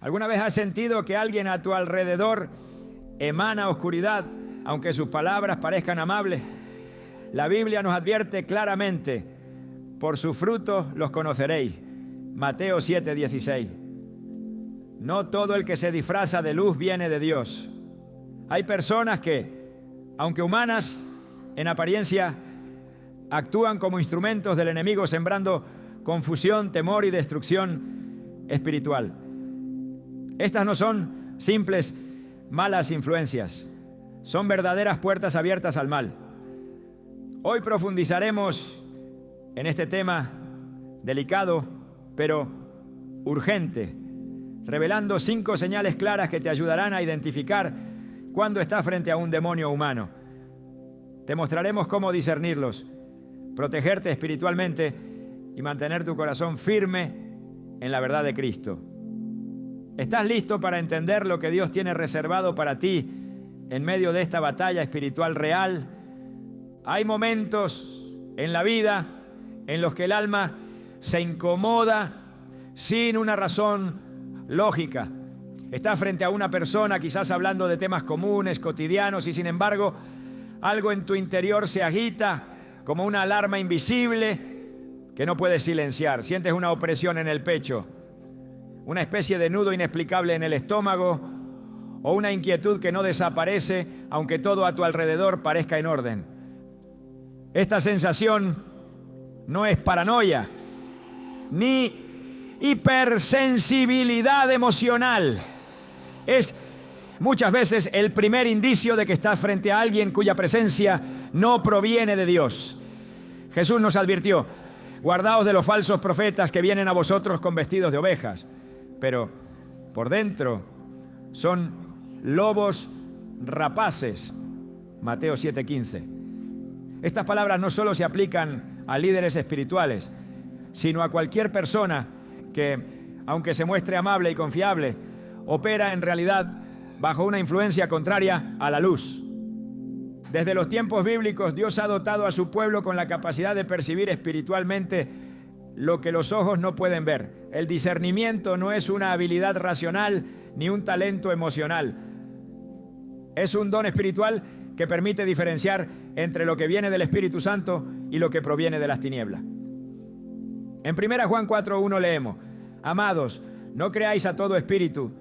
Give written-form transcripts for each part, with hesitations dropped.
¿Alguna vez has sentido que alguien a tu alrededor emana oscuridad, aunque sus palabras parezcan amables? La Biblia nos advierte claramente: por sus frutos los conoceréis. Mateo 7:16. No todo el que se disfraza de luz viene de Dios. Hay personas que, aunque humanas en apariencia, actúan como instrumentos del enemigo, sembrando confusión, temor y destrucción espiritual. Estas no son simples malas influencias, son verdaderas puertas abiertas al mal. Hoy profundizaremos en este tema delicado, pero urgente, revelando 5 señales claras que te ayudarán a identificar cuando estás frente a un demonio humano. Te mostraremos cómo discernirlos, protegerte espiritualmente y mantener tu corazón firme en la verdad de Cristo. ¿Estás listo para entender lo que Dios tiene reservado para ti en medio de esta batalla espiritual real? Hay momentos en la vida en los que el alma se incomoda sin una razón lógica. Estás frente a una persona quizás hablando de temas comunes, cotidianos, y sin embargo algo en tu interior se agita como una alarma invisible que no puedes silenciar. Sientes una opresión en el pecho, una especie de nudo inexplicable en el estómago o una inquietud que no desaparece aunque todo a tu alrededor parezca en orden. Esta sensación no es paranoia ni hipersensibilidad emocional. Es muchas veces el primer indicio de que estás frente a alguien cuya presencia no proviene de Dios. Jesús nos advirtió: guardaos de los falsos profetas que vienen a vosotros con vestidos de ovejas, pero por dentro son lobos rapaces. Mateo 7:15. Estas palabras no solo se aplican a líderes espirituales, sino a cualquier persona que, aunque se muestre amable y confiable, opera en realidad bajo una influencia contraria a la luz. Desde los tiempos bíblicos, Dios ha dotado a su pueblo con la capacidad de percibir espiritualmente lo que los ojos no pueden ver. El discernimiento no es una habilidad racional ni un talento emocional. Es un don espiritual que permite diferenciar entre lo que viene del Espíritu Santo y lo que proviene de las tinieblas. En 1 Juan 4:1 leemos: amados, no creáis a todo espíritu,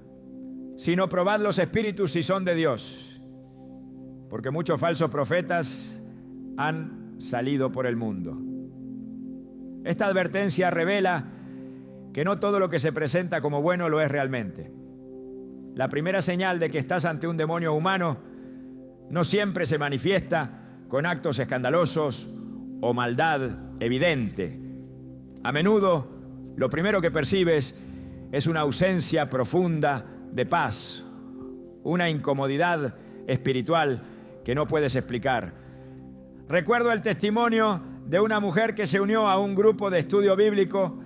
sino probad los espíritus si son de Dios, porque muchos falsos profetas han salido por el mundo. Esta advertencia revela que no todo lo que se presenta como bueno lo es realmente. La primera señal de que estás ante un demonio humano no siempre se manifiesta con actos escandalosos o maldad evidente. A menudo, lo primero que percibes es una ausencia profunda de paz, una incomodidad espiritual que no puedes explicar. Recuerdo el testimonio de una mujer que se unió a un grupo de estudio bíblico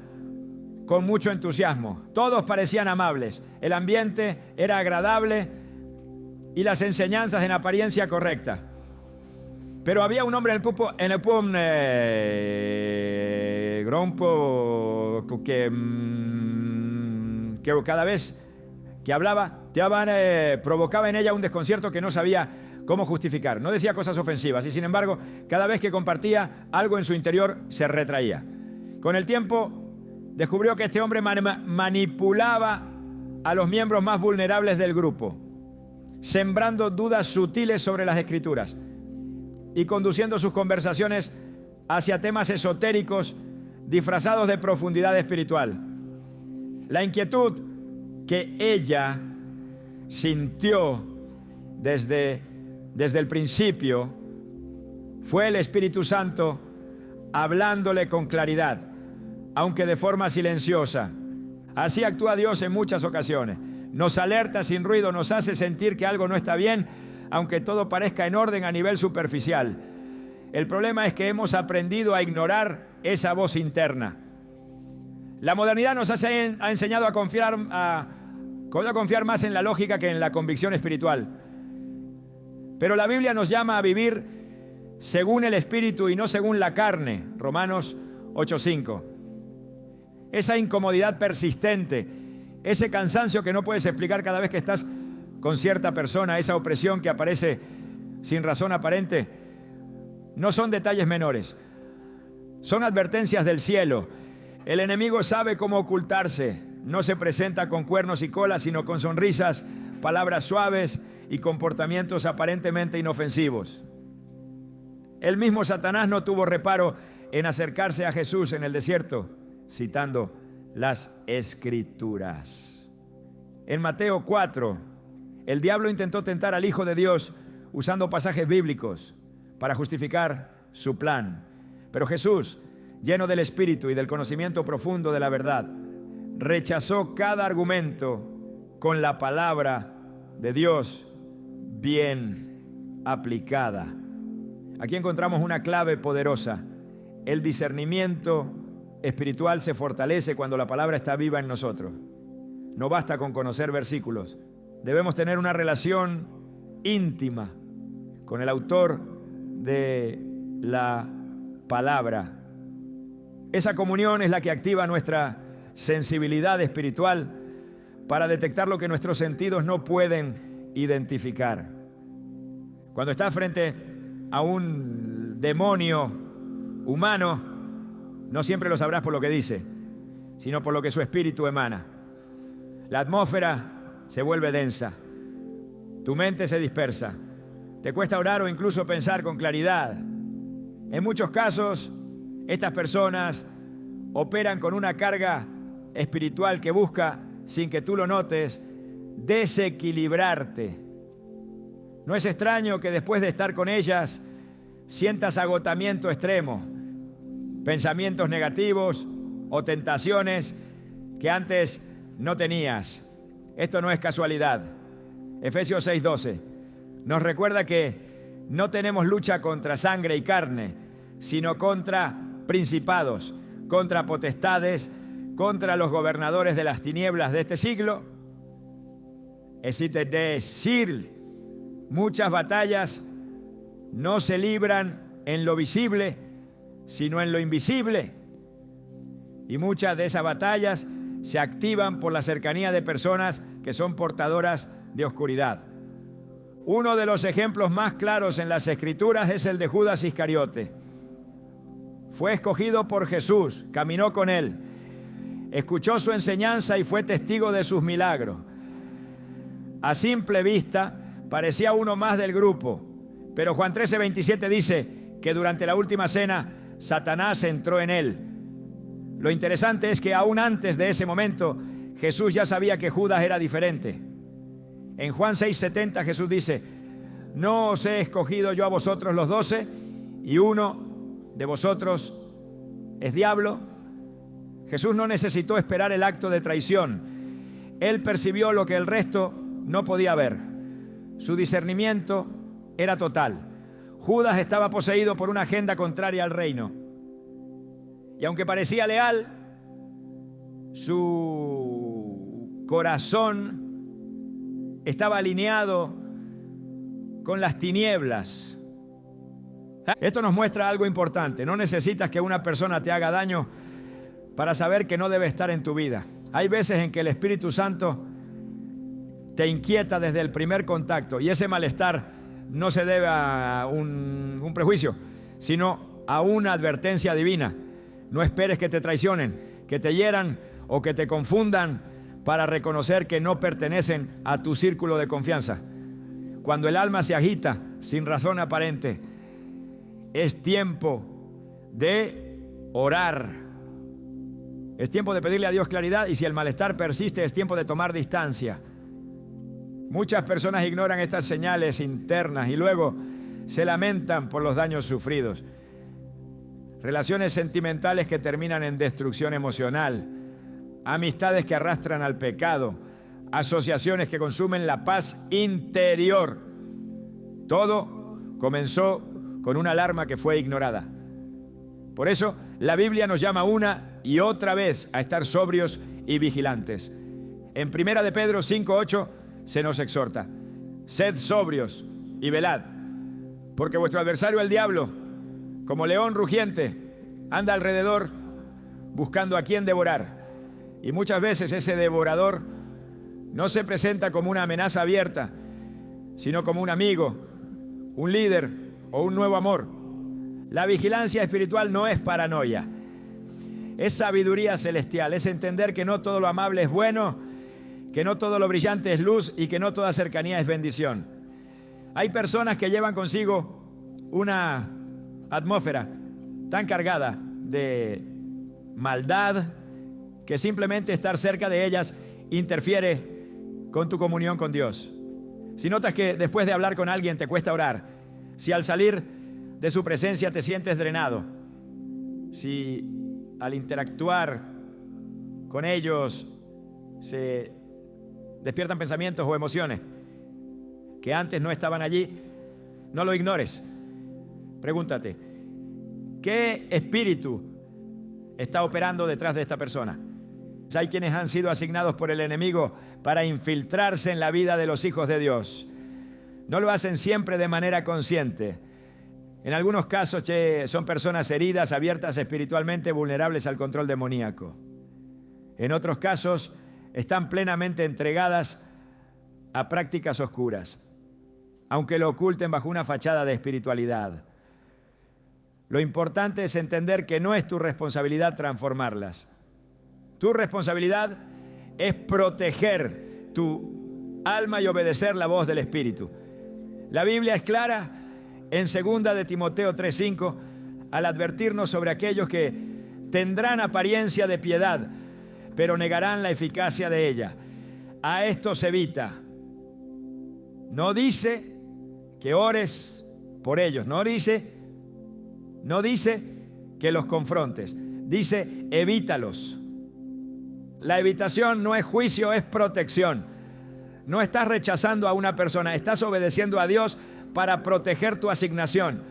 con mucho entusiasmo. Todos parecían amables, el ambiente era agradable y las enseñanzas en apariencia correctas. Pero había un hombre en el grupo que cada vez que hablaba provocaba en ella un desconcierto que no sabía cómo justificar. No decía cosas ofensivas y, sin embargo, cada vez que compartía algo en su interior se retraía. Con el tiempo descubrió que este hombre manipulaba a los miembros más vulnerables del grupo, sembrando dudas sutiles sobre las Escrituras y conduciendo sus conversaciones hacia temas esotéricos disfrazados de profundidad espiritual. La inquietud que ella sintió desde el principio fue el Espíritu Santo hablándole con claridad, aunque de forma silenciosa. Así actúa Dios en muchas ocasiones. Nos alerta sin ruido, nos hace sentir que algo no está bien, aunque todo parezca en orden a nivel superficial. El problema es que hemos aprendido a ignorar esa voz interna. La modernidad nos ha enseñado a confiar más en la lógica que en la convicción espiritual. Pero la Biblia nos llama a vivir según el Espíritu y no según la carne. Romanos 8:5. Esa incomodidad persistente Ese cansancio que no puedes explicar cada vez que estás con cierta persona, esa opresión que aparece sin razón aparente, no son detalles menores. Son advertencias del cielo. El enemigo sabe cómo ocultarse. No se presenta con cuernos y colas, sino con sonrisas, palabras suaves y comportamientos aparentemente inofensivos. El mismo Satanás no tuvo reparo en acercarse a Jesús en el desierto, citando las Escrituras. En Mateo 4, el diablo intentó tentar al Hijo de Dios usando pasajes bíblicos para justificar su plan. Pero Jesús, lleno del Espíritu y del conocimiento profundo de la verdad, rechazó cada argumento con la palabra de Dios bien aplicada. Aquí encontramos una clave poderosa. El discernimiento espiritual se fortalece cuando la palabra está viva en nosotros. No basta con conocer versículos. Debemos tener una relación íntima con el autor de la palabra. Esa comunión es la que activa nuestra sensibilidad espiritual para detectar lo que nuestros sentidos no pueden identificar. Cuando estás frente a un demonio humano, no siempre lo sabrás por lo que dice, sino por lo que su espíritu emana. La atmósfera se vuelve densa, tu mente se dispersa, te cuesta orar o incluso pensar con claridad. En muchos casos, estas personas operan con una carga espiritual que busca, sin que tú lo notes, desequilibrarte. No es extraño que después de estar con ellas sientas agotamiento extremo, pensamientos negativos o tentaciones que antes no tenías. Esto no es casualidad. Efesios 6:12 nos recuerda que no tenemos lucha contra sangre y carne, sino contra principados, contra potestades, contra los gobernadores de las tinieblas de este siglo. Es decir, muchas batallas no se libran en lo visible, sino en lo invisible. Y muchas de esas batallas se activan por la cercanía de personas que son portadoras de oscuridad. Uno de los ejemplos más claros en las Escrituras es el de Judas Iscariote. Fue escogido por Jesús, caminó con él, escuchó su enseñanza y fue testigo de sus milagros. A simple vista parecía uno más del grupo, pero Juan 13:27 dice que durante la última cena Satanás entró en él. Lo interesante es que aún antes de ese momento Jesús ya sabía que Judas era diferente. En Juan 6:70 Jesús dice: no os he escogido yo a vosotros los 12 y uno de vosotros es diablo. Jesús no necesitó esperar el acto de traición. Él percibió lo que el resto no podía ver. Su discernimiento era total. Judas estaba poseído por una agenda contraria al reino. Y aunque parecía leal, su corazón estaba alineado con las tinieblas. Esto nos muestra algo importante. No necesitas que una persona te haga daño para saber que no debe estar en tu vida. Hay veces en que el Espíritu Santo te inquieta desde el primer contacto y ese malestar no se debe a un prejuicio, sino a una advertencia divina. No esperes que te traicionen, que te hieran o que te confundan para reconocer que no pertenecen a tu círculo de confianza. Cuando el alma se agita sin razón aparente, es tiempo de orar. Es tiempo de pedirle a Dios claridad, y si el malestar persiste, es tiempo de tomar distancia. Muchas personas ignoran estas señales internas y luego se lamentan por los daños sufridos. Relaciones sentimentales que terminan en destrucción emocional, amistades que arrastran al pecado, asociaciones que consumen la paz interior. Todo comenzó con una alarma que fue ignorada. Por eso la Biblia nos llama una y otra vez a estar sobrios y vigilantes. En 1 de Pedro 5:8 se nos exhorta: sed sobrios y velad, porque vuestro adversario el diablo, como león rugiente, anda alrededor buscando a quien devorar. Y muchas veces ese devorador no se presenta como una amenaza abierta, sino como un amigo, un líder o un nuevo amor. La vigilancia espiritual no es paranoia, es sabiduría celestial, es entender que no todo lo amable es bueno, que no todo lo brillante es luz y que no toda cercanía es bendición. Hay personas que llevan consigo una atmósfera tan cargada de maldad que simplemente estar cerca de ellas interfiere con tu comunión con Dios. Si notas que después de hablar con alguien te cuesta orar, si al salir de su presencia te sientes drenado, si al interactuar con ellos se despiertan pensamientos o emociones que antes no estaban allí, no lo ignores. Pregúntate, ¿qué espíritu está operando detrás de esta persona? Hay quienes han sido asignados por el enemigo para infiltrarse en la vida de los hijos de Dios. No lo hacen siempre de manera consciente. En algunos casos son personas heridas, abiertas espiritualmente, vulnerables al control demoníaco. En otros casos están plenamente entregadas a prácticas oscuras, aunque lo oculten bajo una fachada de espiritualidad. Lo importante es entender que no es tu responsabilidad transformarlas. Tu responsabilidad es proteger tu alma y obedecer la voz del Espíritu. La Biblia es clara en 2 de Timoteo 3:5 al advertirnos sobre aquellos que tendrán apariencia de piedad, pero negarán la eficacia de ella. A esto se evita. No dice que ores por ellos, no dice que los confrontes, dice evítalos. La evitación no es juicio, es protección. No estás rechazando a una persona, estás obedeciendo a Dios para proteger tu asignación,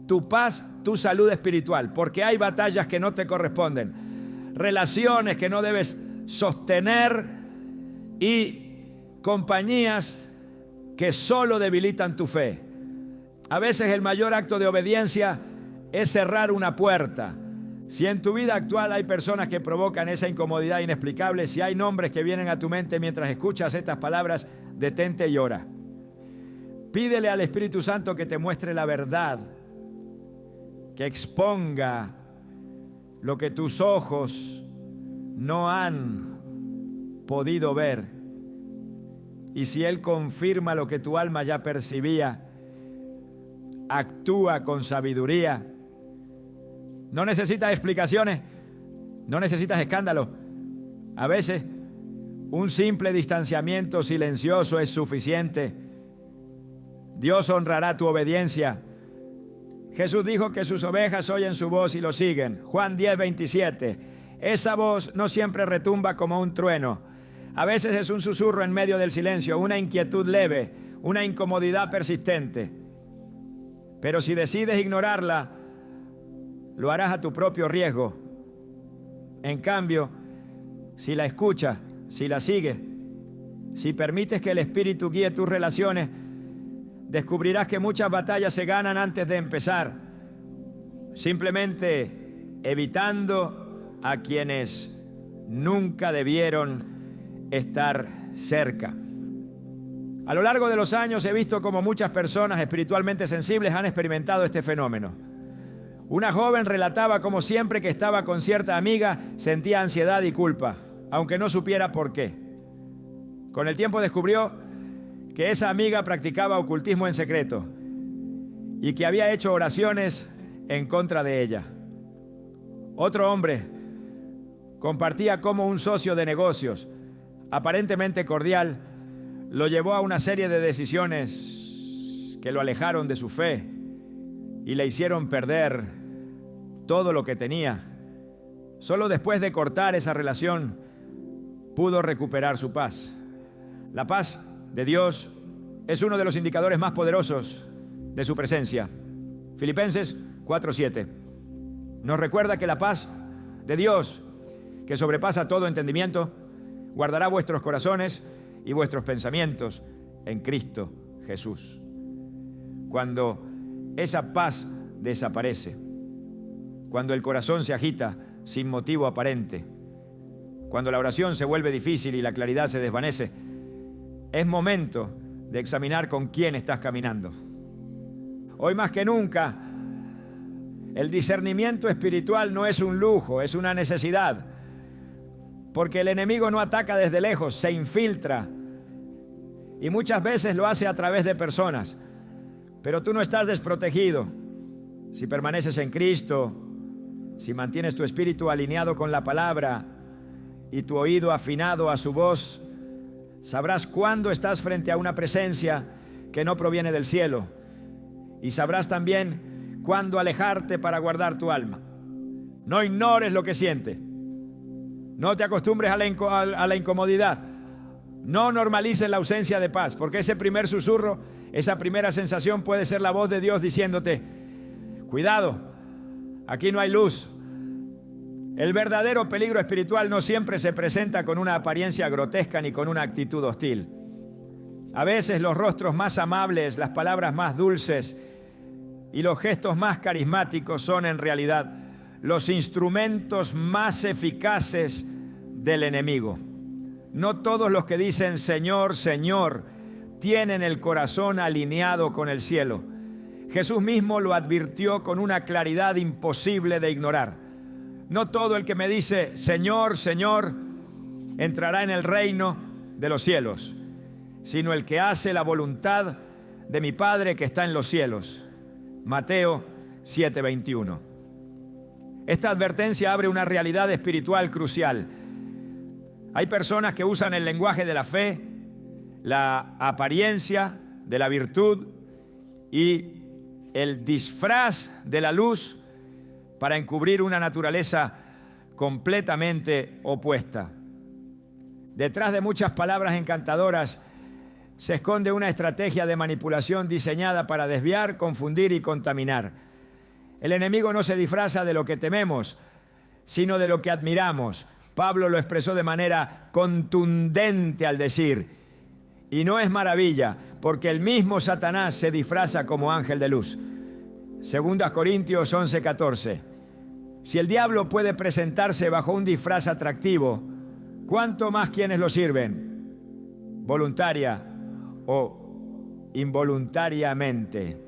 tu paz, tu salud espiritual, porque hay batallas que no te corresponden, relaciones que no debes sostener y compañías que solo debilitan tu fe. A veces el mayor acto de obediencia es cerrar una puerta. Si en tu vida actual hay personas que provocan esa incomodidad inexplicable, si hay nombres que vienen a tu mente mientras escuchas estas palabras, detente y ora. Pídele al Espíritu Santo que te muestre la verdad, que exponga lo que tus ojos no han podido ver. Y si Él confirma lo que tu alma ya percibía, actúa con sabiduría. No necesitas explicaciones, no necesitas escándalo. A veces un simple distanciamiento silencioso es suficiente. Dios honrará tu obediencia. Jesús dijo que sus ovejas oyen su voz y lo siguen. Juan 10:27. Esa voz no siempre retumba como un trueno. A veces es un susurro en medio del silencio, una inquietud leve, una incomodidad persistente. Pero si decides ignorarla, lo harás a tu propio riesgo. En cambio, si la escuchas, si la sigues, si permites que el Espíritu guíe tus relaciones, descubrirás que muchas batallas se ganan antes de empezar, simplemente evitando a quienes nunca debieron estar cerca. A lo largo de los años he visto cómo muchas personas espiritualmente sensibles han experimentado este fenómeno. Una joven relataba cómo siempre que estaba con cierta amiga sentía ansiedad y culpa, aunque no supiera por qué. Con el tiempo descubrió que esa amiga practicaba ocultismo en secreto y que había hecho oraciones en contra de ella. Otro hombre compartía cómo un socio de negocios, aparentemente cordial, lo llevó a una serie de decisiones que lo alejaron de su fe y le hicieron perder todo lo que tenía. Solo después de cortar esa relación pudo recuperar su paz. La paz de Dios es uno de los indicadores más poderosos de su presencia. Filipenses 4:7 nos recuerda que la paz de Dios, que sobrepasa todo entendimiento, guardará vuestros corazones y vuestros pensamientos en Cristo Jesús. Cuando esa paz desaparece, cuando el corazón se agita sin motivo aparente, cuando la oración se vuelve difícil y la claridad se desvanece, es momento de examinar con quién estás caminando. Hoy más que nunca, el discernimiento espiritual no es un lujo, es una necesidad. Porque el enemigo no ataca desde lejos, se infiltra. Y muchas veces lo hace a través de personas. Pero tú no estás desprotegido. Si permaneces en Cristo, si mantienes tu espíritu alineado con la palabra y tu oído afinado a su voz, sabrás cuándo estás frente a una presencia que no proviene del cielo. Y sabrás también cuándo alejarte para guardar tu alma. No ignores lo que sientes. No te acostumbres a la incomodidad. No normalices la ausencia de paz, porque ese primer susurro, esa primera sensación puede ser la voz de Dios diciéndote: cuidado, aquí no hay luz. El verdadero peligro espiritual no siempre se presenta con una apariencia grotesca ni con una actitud hostil. A veces los rostros más amables, las palabras más dulces y los gestos más carismáticos son en realidad los instrumentos más eficaces del enemigo. No todos los que dicen Señor, Señor, tienen el corazón alineado con el cielo. Jesús mismo lo advirtió con una claridad imposible de ignorar. No todo el que me dice Señor, Señor, entrará en el reino de los cielos, sino el que hace la voluntad de mi Padre que está en los cielos. Mateo 7:21. Esta advertencia abre una realidad espiritual crucial. Hay personas que usan el lenguaje de la fe, la apariencia de la virtud y el disfraz de la luz para encubrir una naturaleza completamente opuesta. Detrás de muchas palabras encantadoras se esconde una estrategia de manipulación diseñada para desviar, confundir y contaminar. El enemigo no se disfraza de lo que tememos, sino de lo que admiramos. Pablo lo expresó de manera contundente al decir: y no es maravilla, porque el mismo Satanás se disfraza como ángel de luz. 2 Corintios 11:14. Si el diablo puede presentarse bajo un disfraz atractivo, ¿cuánto más quienes lo sirven, voluntaria o involuntariamente?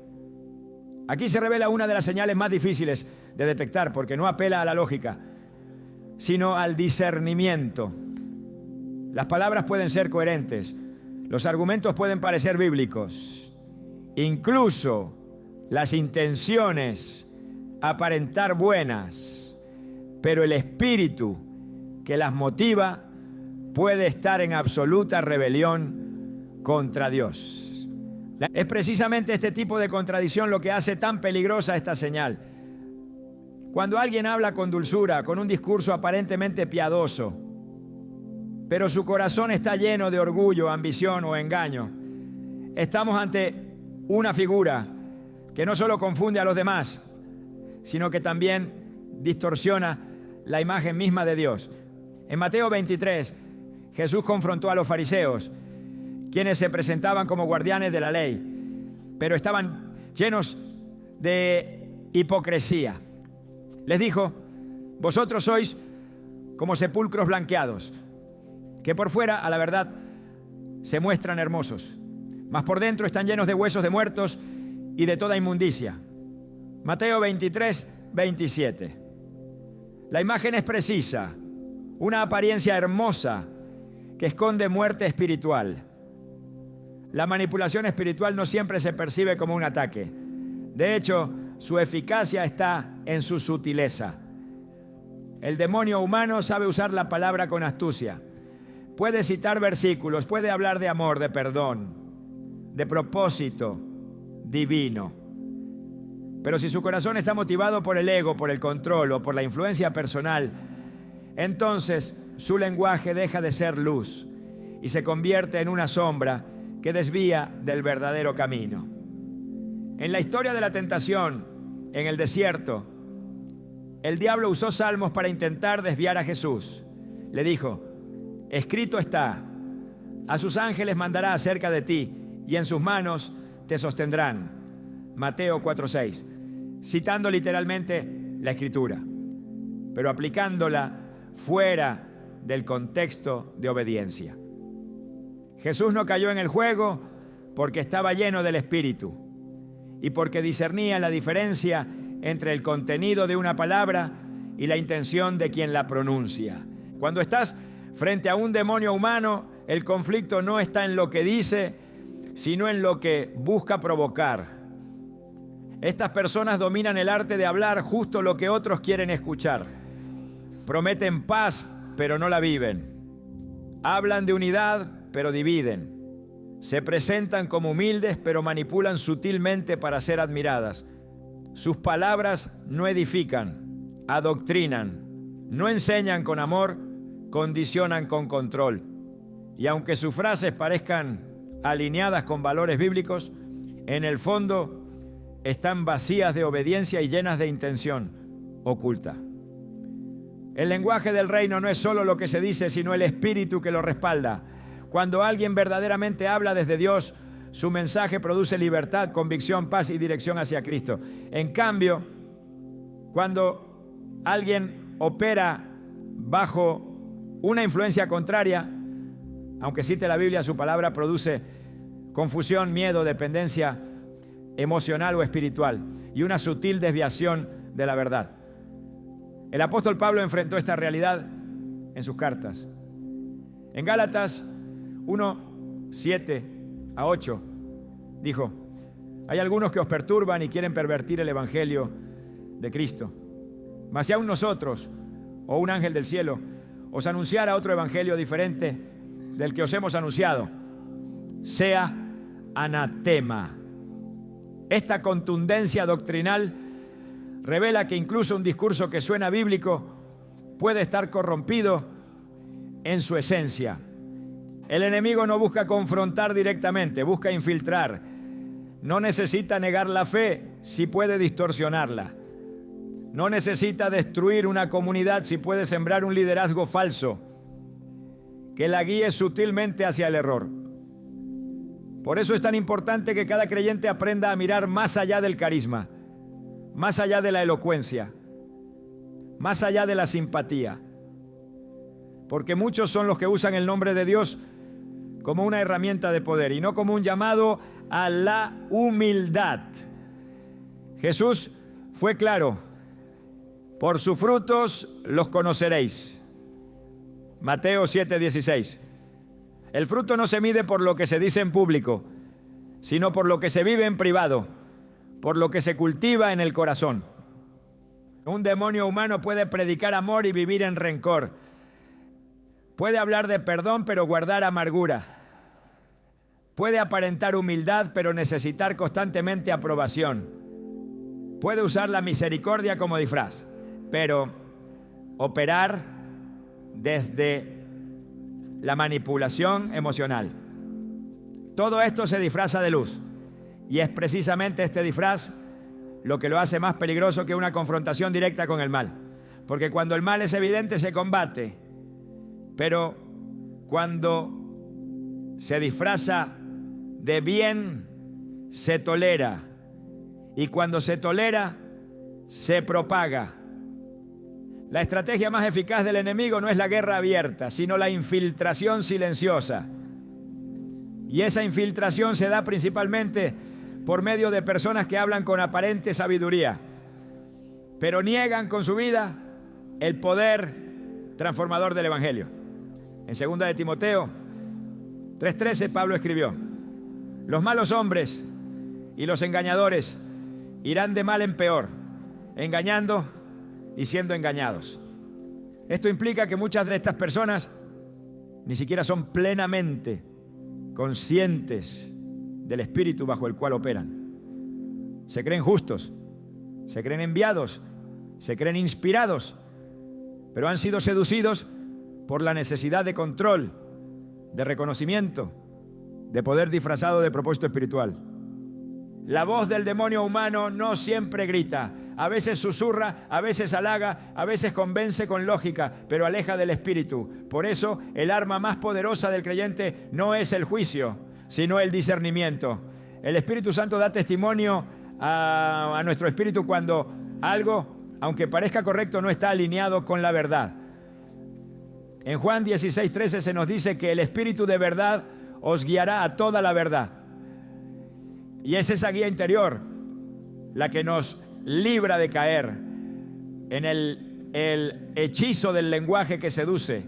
Aquí se revela una de las señales más difíciles de detectar, porque no apela a la lógica, sino al discernimiento. Las palabras pueden ser coherentes, los argumentos pueden parecer bíblicos, incluso las intenciones aparentar buenas, pero el espíritu que las motiva puede estar en absoluta rebelión contra Dios. Es precisamente este tipo de contradicción lo que hace tan peligrosa esta señal. Cuando alguien habla con dulzura, con un discurso aparentemente piadoso, pero su corazón está lleno de orgullo, ambición o engaño, estamos ante una figura que no solo confunde a los demás, sino que también distorsiona la imagen misma de Dios. En Mateo 23, Jesús confrontó a los fariseos, quienes se presentaban como guardianes de la ley, pero estaban llenos de hipocresía. Les dijo: vosotros sois como sepulcros blanqueados, que por fuera, a la verdad, se muestran hermosos, mas por dentro están llenos de huesos de muertos y de toda inmundicia. Mateo 23:27. La imagen es precisa, una apariencia hermosa que esconde muerte espiritual. La manipulación espiritual no siempre se percibe como un ataque. De hecho, su eficacia está en su sutileza. El demonio humano sabe usar la palabra con astucia. Puede citar versículos, puede hablar de amor, de perdón, de propósito divino. Pero si su corazón está motivado por el ego, por el control o por la influencia personal, entonces su lenguaje deja de ser luz y se convierte en una sombra que desvía del verdadero camino. En la historia de la tentación, en el desierto, el diablo usó salmos para intentar desviar a Jesús. Le dijo: escrito está, a sus ángeles mandará acerca de ti y en sus manos te sostendrán. Mateo 4:6, citando literalmente la Escritura, pero aplicándola fuera del contexto de obediencia. Jesús no cayó en el juego porque estaba lleno del Espíritu y porque discernía la diferencia entre el contenido de una palabra y la intención de quien la pronuncia. Cuando estás frente a un demonio humano, el conflicto no está en lo que dice, sino en lo que busca provocar. Estas personas dominan el arte de hablar justo lo que otros quieren escuchar. Prometen paz, pero no la viven. Hablan de unidad, pero dividen. Se presentan como humildes, pero manipulan sutilmente para ser admiradas. Sus palabras no edifican, adoctrinan, no enseñan con amor, condicionan con control. Y aunque sus frases parezcan alineadas con valores bíblicos, en el fondo están vacías de obediencia y llenas de intención oculta. El lenguaje del reino no es solo lo que se dice, sino el espíritu que lo respalda. Cuando alguien verdaderamente habla desde Dios, su mensaje produce libertad, convicción, paz y dirección hacia Cristo. En cambio, cuando alguien opera bajo una influencia contraria, aunque cite la Biblia, su palabra produce confusión, miedo, dependencia emocional o espiritual y una sutil desviación de la verdad. El apóstol Pablo enfrentó esta realidad en sus cartas. En Gálatas 1, 7 a 8 dijo: hay algunos que os perturban y quieren pervertir el evangelio de Cristo. Mas si aún nosotros o un ángel del cielo os anunciara otro evangelio diferente del que os hemos anunciado, sea anatema. Esta contundencia doctrinal revela que incluso un discurso que suena bíblico puede estar corrompido en su esencia. El enemigo no busca confrontar directamente, busca infiltrar. No necesita negar la fe si puede distorsionarla. No necesita destruir una comunidad si puede sembrar un liderazgo falso que la guíe sutilmente hacia el error. Por eso es tan importante que cada creyente aprenda a mirar más allá del carisma, más allá de la elocuencia, más allá de la simpatía. Porque muchos son los que usan el nombre de Dios como una herramienta de poder y no como un llamado a la humildad. Jesús fue claro: por sus frutos los conoceréis. Mateo 7:16. El fruto no se mide por lo que se dice en público, sino por lo que se vive en privado, por lo que se cultiva en el corazón. Un demonio humano puede predicar amor y vivir en rencor. Puede hablar de perdón pero guardar amargura. Puede aparentar humildad pero necesitar constantemente aprobación. Puede usar la misericordia como disfraz, pero operar desde la manipulación emocional. Todo esto se disfraza de luz y es precisamente este disfraz lo que lo hace más peligroso que una confrontación directa con el mal. Porque cuando el mal es evidente se combate, pero cuando se disfraza de bien se tolera, y cuando se tolera se propaga. La estrategia más eficaz del enemigo no es la guerra abierta, sino la infiltración silenciosa. Y esa infiltración se da principalmente por medio de personas que hablan con aparente sabiduría, pero niegan con su vida el poder transformador del evangelio. En 2 de Timoteo 3:13 Pablo escribió: los malos hombres y los engañadores irán de mal en peor, engañando y siendo engañados. Esto implica que muchas de estas personas ni siquiera son plenamente conscientes del espíritu bajo el cual operan. Se creen justos, se creen enviados, se creen inspirados, pero han sido seducidos por la necesidad de control, de reconocimiento, de poder disfrazado de propósito espiritual. La voz del demonio humano no siempre grita. A veces susurra, a veces halaga, a veces convence con lógica, pero aleja del espíritu. Por eso, el arma más poderosa del creyente no es el juicio, sino el discernimiento. El Espíritu Santo da testimonio a nuestro espíritu cuando algo, aunque parezca correcto, no está alineado con la verdad. En Juan 16:13 se nos dice que el Espíritu de verdad os guiará a toda la verdad. Y es esa guía interior la que nos libra de caer en el hechizo del lenguaje que seduce,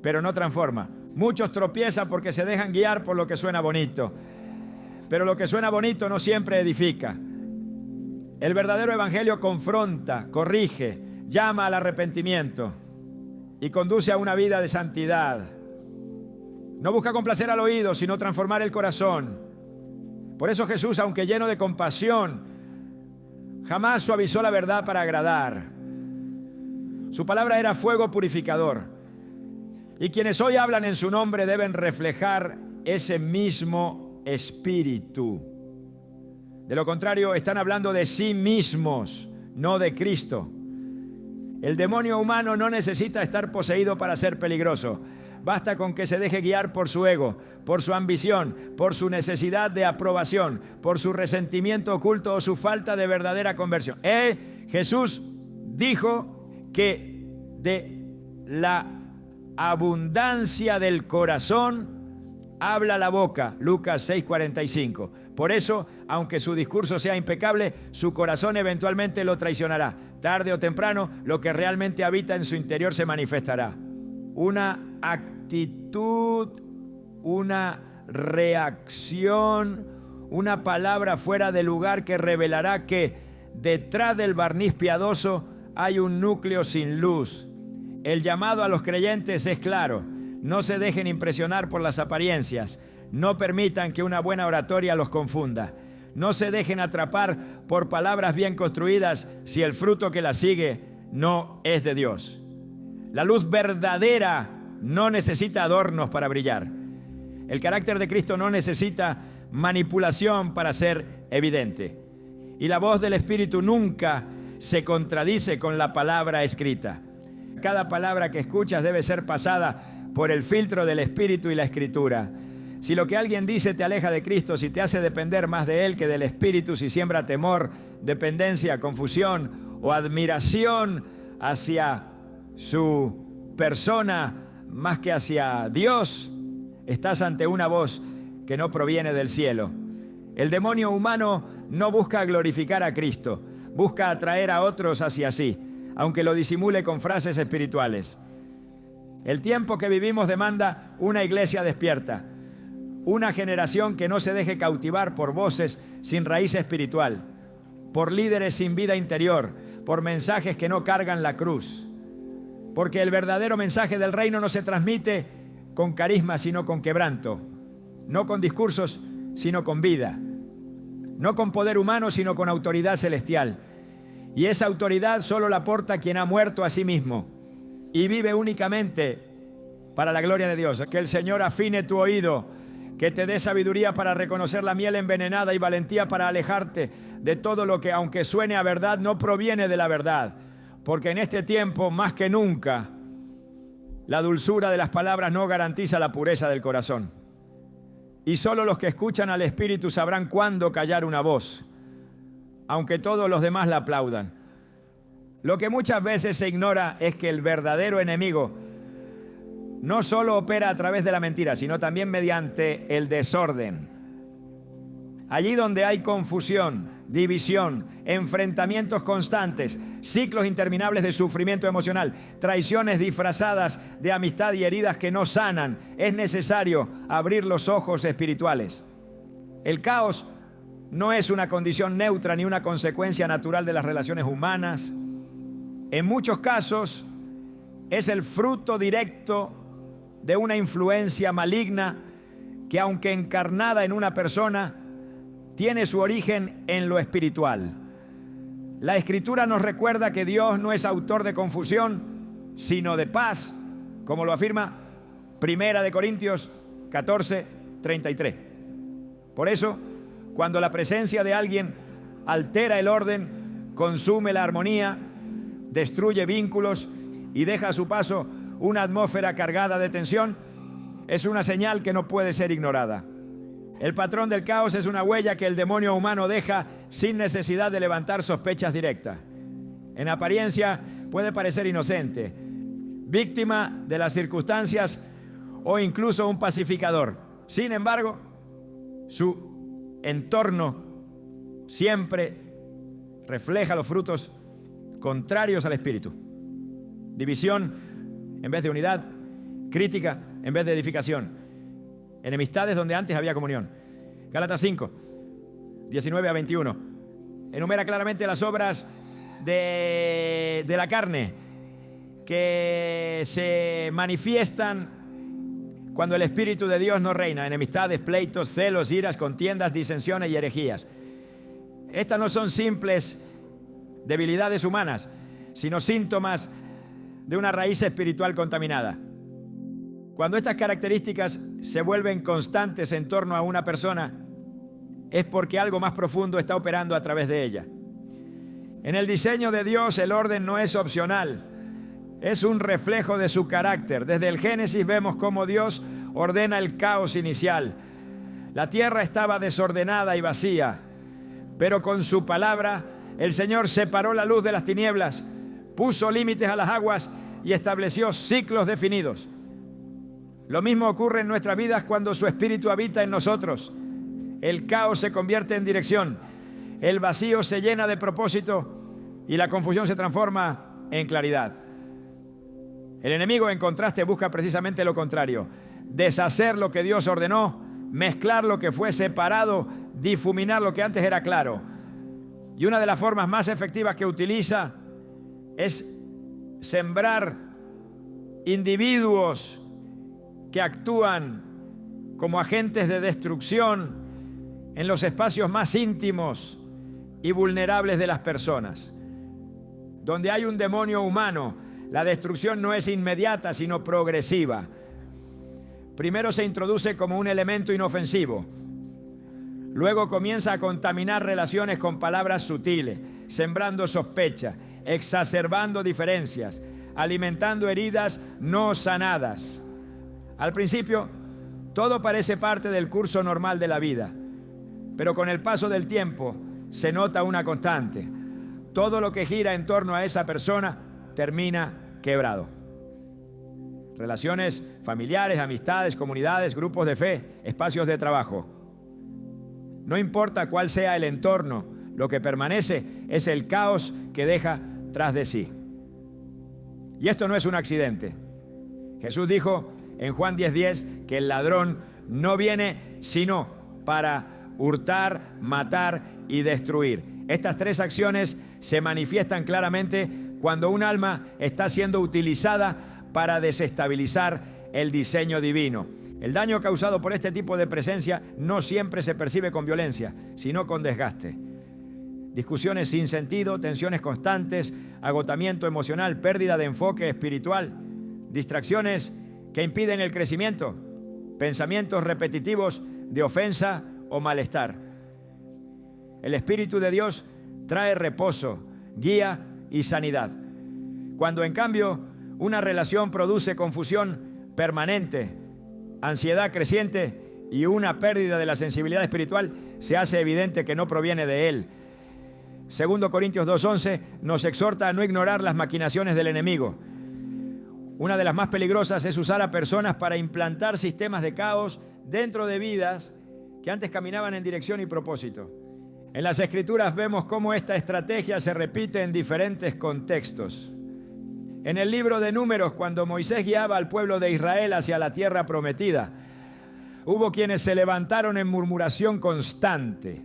pero no transforma. Muchos tropiezan porque se dejan guiar por lo que suena bonito, pero lo que suena bonito no siempre edifica. El verdadero evangelio confronta, corrige, llama al arrepentimiento y conduce a una vida de santidad. No busca complacer al oído, sino transformar el corazón. Por eso Jesús, aunque lleno de compasión, jamás suavizó la verdad para agradar. Su palabra era fuego purificador. Y quienes hoy hablan en su nombre deben reflejar ese mismo espíritu. De lo contrario, están hablando de sí mismos, no de Cristo. El demonio humano no necesita estar poseído para ser peligroso. Basta con que se deje guiar por su ego, por su ambición, por su necesidad de aprobación, por su resentimiento oculto o su falta de verdadera conversión. Jesús dijo que de la abundancia del corazón habla la boca, Lucas 6:45. Por eso, aunque su discurso sea impecable, su corazón eventualmente lo traicionará. Tarde o temprano, lo que realmente habita en su interior se manifestará. Una actitud, una reacción, una palabra fuera de lugar que revelará que detrás del barniz piadoso hay un núcleo sin luz. El llamado a los creyentes es claro: no se dejen impresionar por las apariencias, no permitan que una buena oratoria los confunda, no se dejen atrapar por palabras bien construidas si el fruto que las sigue no es de Dios. La luz verdadera no necesita adornos para brillar. El carácter de Cristo no necesita manipulación para ser evidente. Y la voz del Espíritu nunca se contradice con la palabra escrita. Cada palabra que escuchas debe ser pasada por el filtro del Espíritu y la Escritura. Si lo que alguien dice te aleja de Cristo, si te hace depender más de Él que del Espíritu, si siembra temor, dependencia, confusión o admiración hacia su persona más que hacia Dios, estás ante una voz que no proviene del cielo. El demonio humano no busca glorificar a Cristo, busca atraer a otros hacia sí, aunque lo disimule con frases espirituales. El tiempo que vivimos demanda una iglesia despierta, una generación que no se deje cautivar por voces sin raíz espiritual, por líderes sin vida interior, por mensajes que no cargan la cruz. Porque el verdadero mensaje del reino no se transmite con carisma, sino con quebranto. No con discursos, sino con vida. No con poder humano, sino con autoridad celestial. Y esa autoridad solo la porta quien ha muerto a sí mismo y vive únicamente para la gloria de Dios. Que el Señor afine tu oído, que te dé sabiduría para reconocer la miel envenenada y valentía para alejarte de todo lo que, aunque suene a verdad, no proviene de la verdad. Porque en este tiempo, más que nunca, la dulzura de las palabras no garantiza la pureza del corazón. Y solo los que escuchan al Espíritu sabrán cuándo callar una voz, aunque todos los demás la aplaudan. Lo que muchas veces se ignora es que el verdadero enemigo no solo opera a través de la mentira, sino también mediante el desorden. Allí donde hay confusión, división, enfrentamientos constantes, ciclos interminables de sufrimiento emocional, traiciones disfrazadas de amistad y heridas que no sanan, es necesario abrir los ojos espirituales. El caos no es una condición neutra ni una consecuencia natural de las relaciones humanas. En muchos casos es el fruto directo de una influencia maligna que, aunque encarnada en una persona, tiene su origen en lo espiritual. La Escritura nos recuerda que Dios no es autor de confusión, sino de paz, como lo afirma 1 Corintios 14:33. Por eso, cuando la presencia de alguien altera el orden, consume la armonía, destruye vínculos y deja a su paso una atmósfera cargada de tensión, es una señal que no puede ser ignorada. El patrón del caos es una huella que el demonio humano deja sin necesidad de levantar sospechas directas. En apariencia puede parecer inocente, víctima de las circunstancias o incluso un pacificador. Sin embargo, su entorno siempre refleja los frutos contrarios al Espíritu. División en vez de unidad, crítica en vez de edificación, enemistades donde antes había comunión. Gálatas 5, 19 a 21. Enumera claramente las obras de la carne que se manifiestan cuando el Espíritu de Dios no reina: enemistades, pleitos, celos, iras, contiendas, disensiones y herejías. Estas no son simples debilidades humanas, sino síntomas de una raíz espiritual contaminada. Cuando estas características se vuelven constantes en torno a una persona, es porque algo más profundo está operando a través de ella. En el diseño de Dios, el orden no es opcional, es un reflejo de su carácter. Desde el Génesis vemos cómo Dios ordena el caos inicial. La tierra estaba desordenada y vacía, pero con su palabra el Señor separó la luz de las tinieblas, puso límites a las aguas y estableció ciclos definidos. Lo mismo ocurre en nuestras vidas cuando su Espíritu habita en nosotros. El caos se convierte en dirección, el vacío se llena de propósito y la confusión se transforma en claridad. El enemigo, en contraste, busca precisamente lo contrario: deshacer lo que Dios ordenó, mezclar lo que fue separado, difuminar lo que antes era claro. Y una de las formas más efectivas que utiliza es sembrar individuos que actúan como agentes de destrucción en los espacios más íntimos y vulnerables de las personas. Donde hay un demonio humano, la destrucción no es inmediata, sino progresiva. Primero se introduce como un elemento inofensivo. Luego comienza a contaminar relaciones con palabras sutiles, sembrando sospecha, exacerbando diferencias, alimentando heridas no sanadas. Al principio, todo parece parte del curso normal de la vida, pero con el paso del tiempo se nota una constante: todo lo que gira en torno a esa persona termina quebrado. Relaciones familiares, amistades, comunidades, grupos de fe, espacios de trabajo. No importa cuál sea el entorno, lo que permanece es el caos que deja tras de sí. Y esto no es un accidente. Jesús dijo en Juan 10:10 que el ladrón no viene sino para hurtar, matar y destruir. Estas tres acciones se manifiestan claramente cuando un alma está siendo utilizada para desestabilizar el diseño divino. El daño causado por este tipo de presencia no siempre se percibe con violencia, sino con desgaste. Discusiones sin sentido, tensiones constantes, agotamiento emocional, pérdida de enfoque espiritual, distracciones que impiden el crecimiento, pensamientos repetitivos de ofensa o malestar. El Espíritu de Dios trae reposo, guía y sanidad. Cuando en cambio una relación produce confusión permanente, ansiedad creciente y una pérdida de la sensibilidad espiritual, se hace evidente que no proviene de Él. 2 Corintios 2:11 nos exhorta a no ignorar las maquinaciones del enemigo. Una de las más peligrosas es usar a personas para implantar sistemas de caos dentro de vidas que antes caminaban en dirección y propósito. En las Escrituras vemos cómo esta estrategia se repite en diferentes contextos. En el libro de Números, cuando Moisés guiaba al pueblo de Israel hacia la tierra prometida, hubo quienes se levantaron en murmuración constante,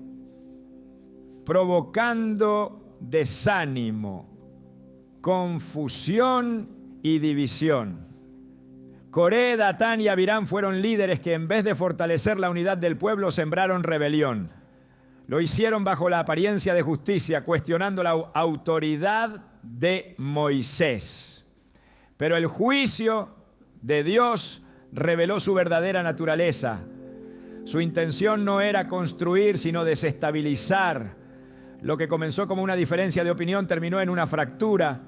provocando desánimo, confusión y división. Coré, Datán y Abirán fueron líderes que, en vez de fortalecer la unidad del pueblo, sembraron rebelión. Lo hicieron bajo la apariencia de justicia, cuestionando la autoridad de Moisés. Pero el juicio de Dios reveló su verdadera naturaleza. Su intención no era construir, sino desestabilizar. Lo que comenzó como una diferencia de opinión terminó en una fractura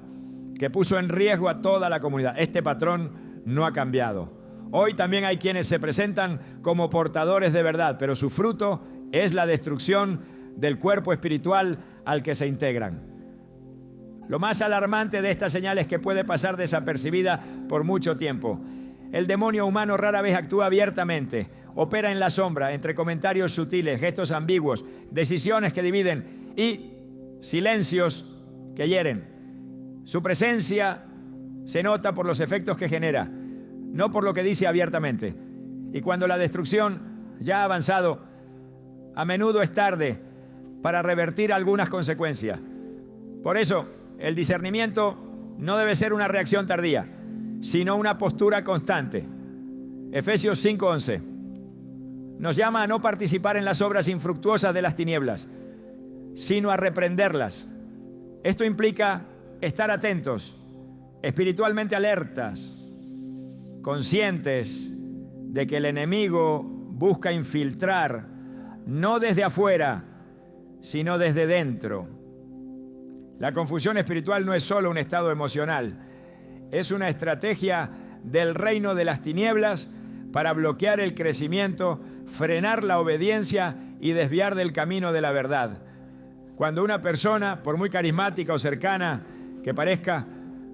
que puso en riesgo a toda la comunidad. Este patrón no ha cambiado. Hoy también hay quienes se presentan como portadores de verdad, pero su fruto es la destrucción del cuerpo espiritual al que se integran. Lo más alarmante de esta señal es que puede pasar desapercibida por mucho tiempo. El demonio humano rara vez actúa abiertamente, opera en la sombra, entre comentarios sutiles, gestos ambiguos, decisiones que dividen y silencios que hieren. Su presencia se nota por los efectos que genera, no por lo que dice abiertamente. Y cuando la destrucción ya ha avanzado, a menudo es tarde para revertir algunas consecuencias. Por eso, el discernimiento no debe ser una reacción tardía, sino una postura constante. Efesios 5:11 nos llama a no participar en las obras infructuosas de las tinieblas, sino a reprenderlas. Esto implica estar atentos, espiritualmente alertas, conscientes de que el enemigo busca infiltrar, no desde afuera, sino desde dentro. La confusión espiritual no es solo un estado emocional, es una estrategia del reino de las tinieblas para bloquear el crecimiento, frenar la obediencia y desviar del camino de la verdad. Cuando una persona, por muy carismática o cercana que parezca,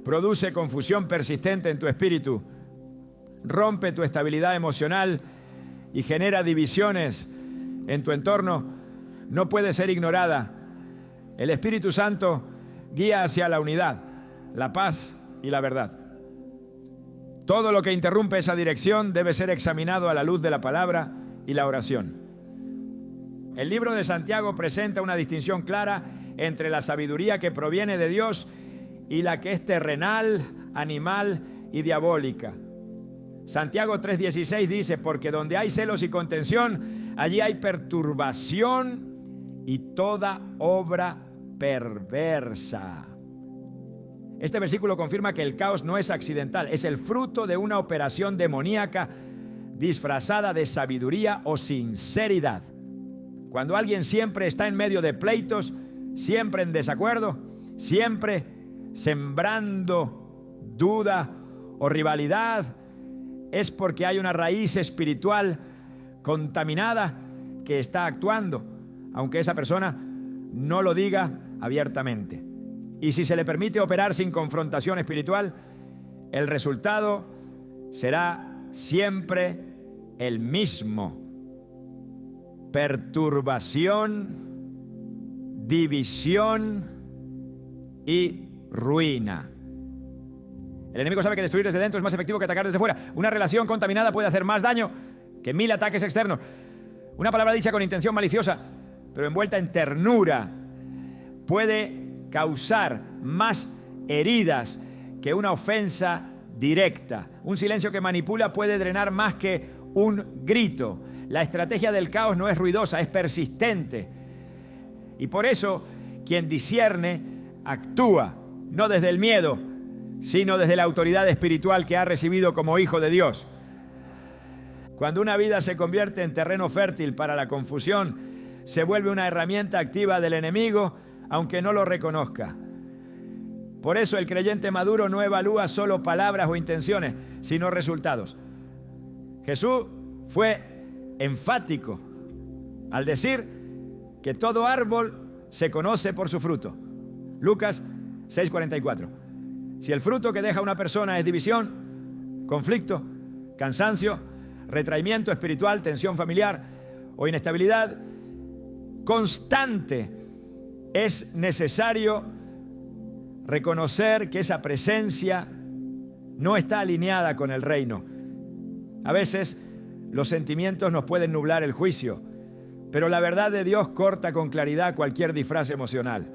produce confusión persistente en tu espíritu, rompe tu estabilidad emocional y genera divisiones en tu entorno, no puede ser ignorada. El Espíritu Santo guía hacia la unidad, la paz y la verdad. Todo lo que interrumpe esa dirección debe ser examinado a la luz de la palabra y la oración. El libro de Santiago presenta una distinción clara entre la sabiduría que proviene de Dios y la que es terrenal, animal y diabólica. Santiago 3:16 dice: porque donde hay celos y contención, allí hay perturbación y toda obra perversa. Este versículo confirma que el caos no es accidental, es el fruto de una operación demoníaca disfrazada de sabiduría o sinceridad. Cuando alguien siempre está en medio de pleitos, siempre en desacuerdo, siempre sembrando duda o rivalidad, es porque hay una raíz espiritual contaminada que está actuando, aunque esa persona no lo diga abiertamente. Y si se le permite operar sin confrontación espiritual, el resultado será siempre el mismo: perturbación, división y ruina. El enemigo sabe que destruir desde dentro es más efectivo que atacar desde fuera. Una relación contaminada puede hacer más daño que 1000 ataques externos. Una palabra dicha con intención maliciosa, pero envuelta en ternura, puede causar más heridas que una ofensa directa. Un silencio que manipula puede drenar más que un grito. La estrategia del caos no es ruidosa, es persistente. Y por eso, quien discierne actúa, no desde el miedo, sino desde la autoridad espiritual que ha recibido como hijo de Dios. Cuando una vida se convierte en terreno fértil para la confusión, se vuelve una herramienta activa del enemigo, aunque no lo reconozca. Por eso el creyente maduro no evalúa solo palabras o intenciones, sino resultados. Jesús fue enfático al decir que todo árbol se conoce por su fruto. Lucas 6:44. Si el fruto que deja una persona es división, conflicto, cansancio, retraimiento espiritual, tensión familiar o inestabilidad constante, es necesario reconocer que esa presencia no está alineada con el reino. A veces los sentimientos nos pueden nublar el juicio, pero la verdad de Dios corta con claridad cualquier disfraz emocional.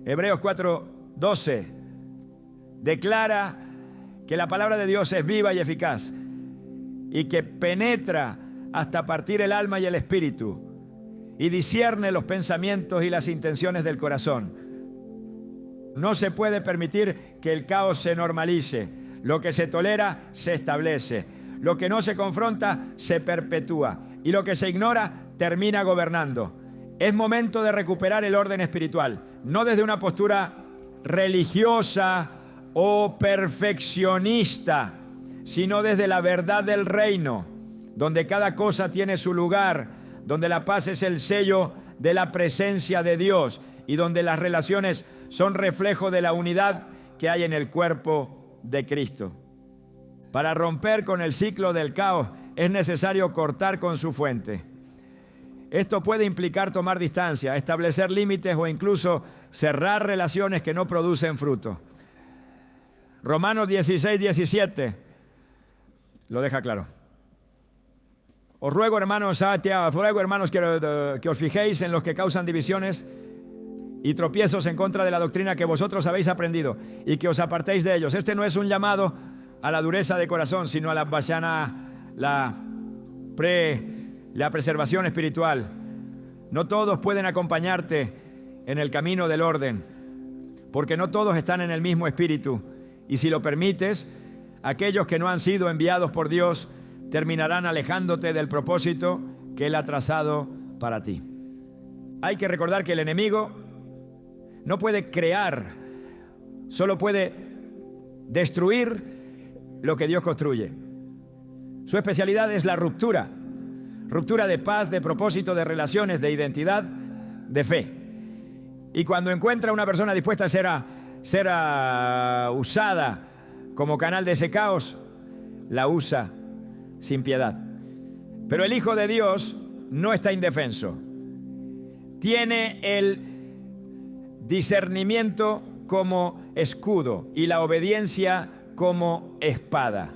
Hebreos 4:12 declara que la palabra de Dios es viva y eficaz y que penetra hasta partir el alma y el espíritu y discierne los pensamientos y las intenciones del corazón. No se puede permitir que el caos se normalice. Lo que se tolera se establece. Lo que no se confronta se perpetúa. Y lo que se ignora termina gobernando. Es momento de recuperar el orden espiritual, no desde una postura religiosa o perfeccionista, sino desde la verdad del reino, donde cada cosa tiene su lugar, donde la paz es el sello de la presencia de Dios y donde las relaciones son reflejo de la unidad que hay en el cuerpo de Cristo. Para romper con el ciclo del caos es necesario cortar con su fuente. Esto puede implicar tomar distancia, establecer límites o incluso cerrar relaciones que no producen fruto. Romanos 16:17 lo deja claro. Os ruego, hermanos, que os fijéis en los que causan divisiones y tropiezos en contra de la doctrina que vosotros habéis aprendido y que os apartéis de ellos. Este no es un llamado a la dureza de corazón, sino a la preservación espiritual. No todos pueden acompañarte en el camino del orden, porque no todos están en el mismo espíritu. Y si lo permites, aquellos que no han sido enviados por Dios terminarán alejándote del propósito que Él ha trazado para ti. Hay que recordar que el enemigo no puede crear, solo puede destruir lo que Dios construye. Su especialidad es la ruptura. Ruptura de paz, de propósito, de relaciones, de identidad, de fe. Y cuando encuentra una persona dispuesta a ser usada como canal de ese caos, la usa sin piedad. Pero el Hijo de Dios no está indefenso. Tiene el discernimiento como escudo y la obediencia como espada.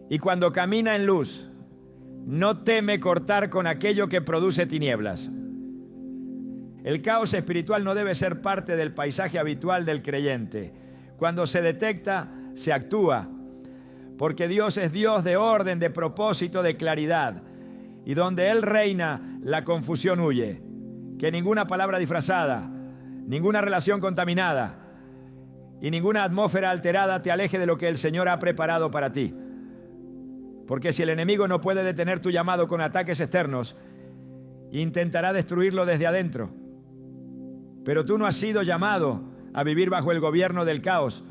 Y cuando camina en luz, no teme cortar con aquello que produce tinieblas. El caos espiritual no debe ser parte del paisaje habitual del creyente. Cuando se detecta, se actúa, porque Dios es Dios de orden, de propósito, de claridad. Y donde Él reina, la confusión huye. Que ninguna palabra disfrazada, ninguna relación contaminada y ninguna atmósfera alterada te aleje de lo que el Señor ha preparado para ti. Porque si el enemigo no puede detener tu llamado con ataques externos, intentará destruirlo desde adentro. Pero tú no has sido llamado a vivir bajo el gobierno del caos,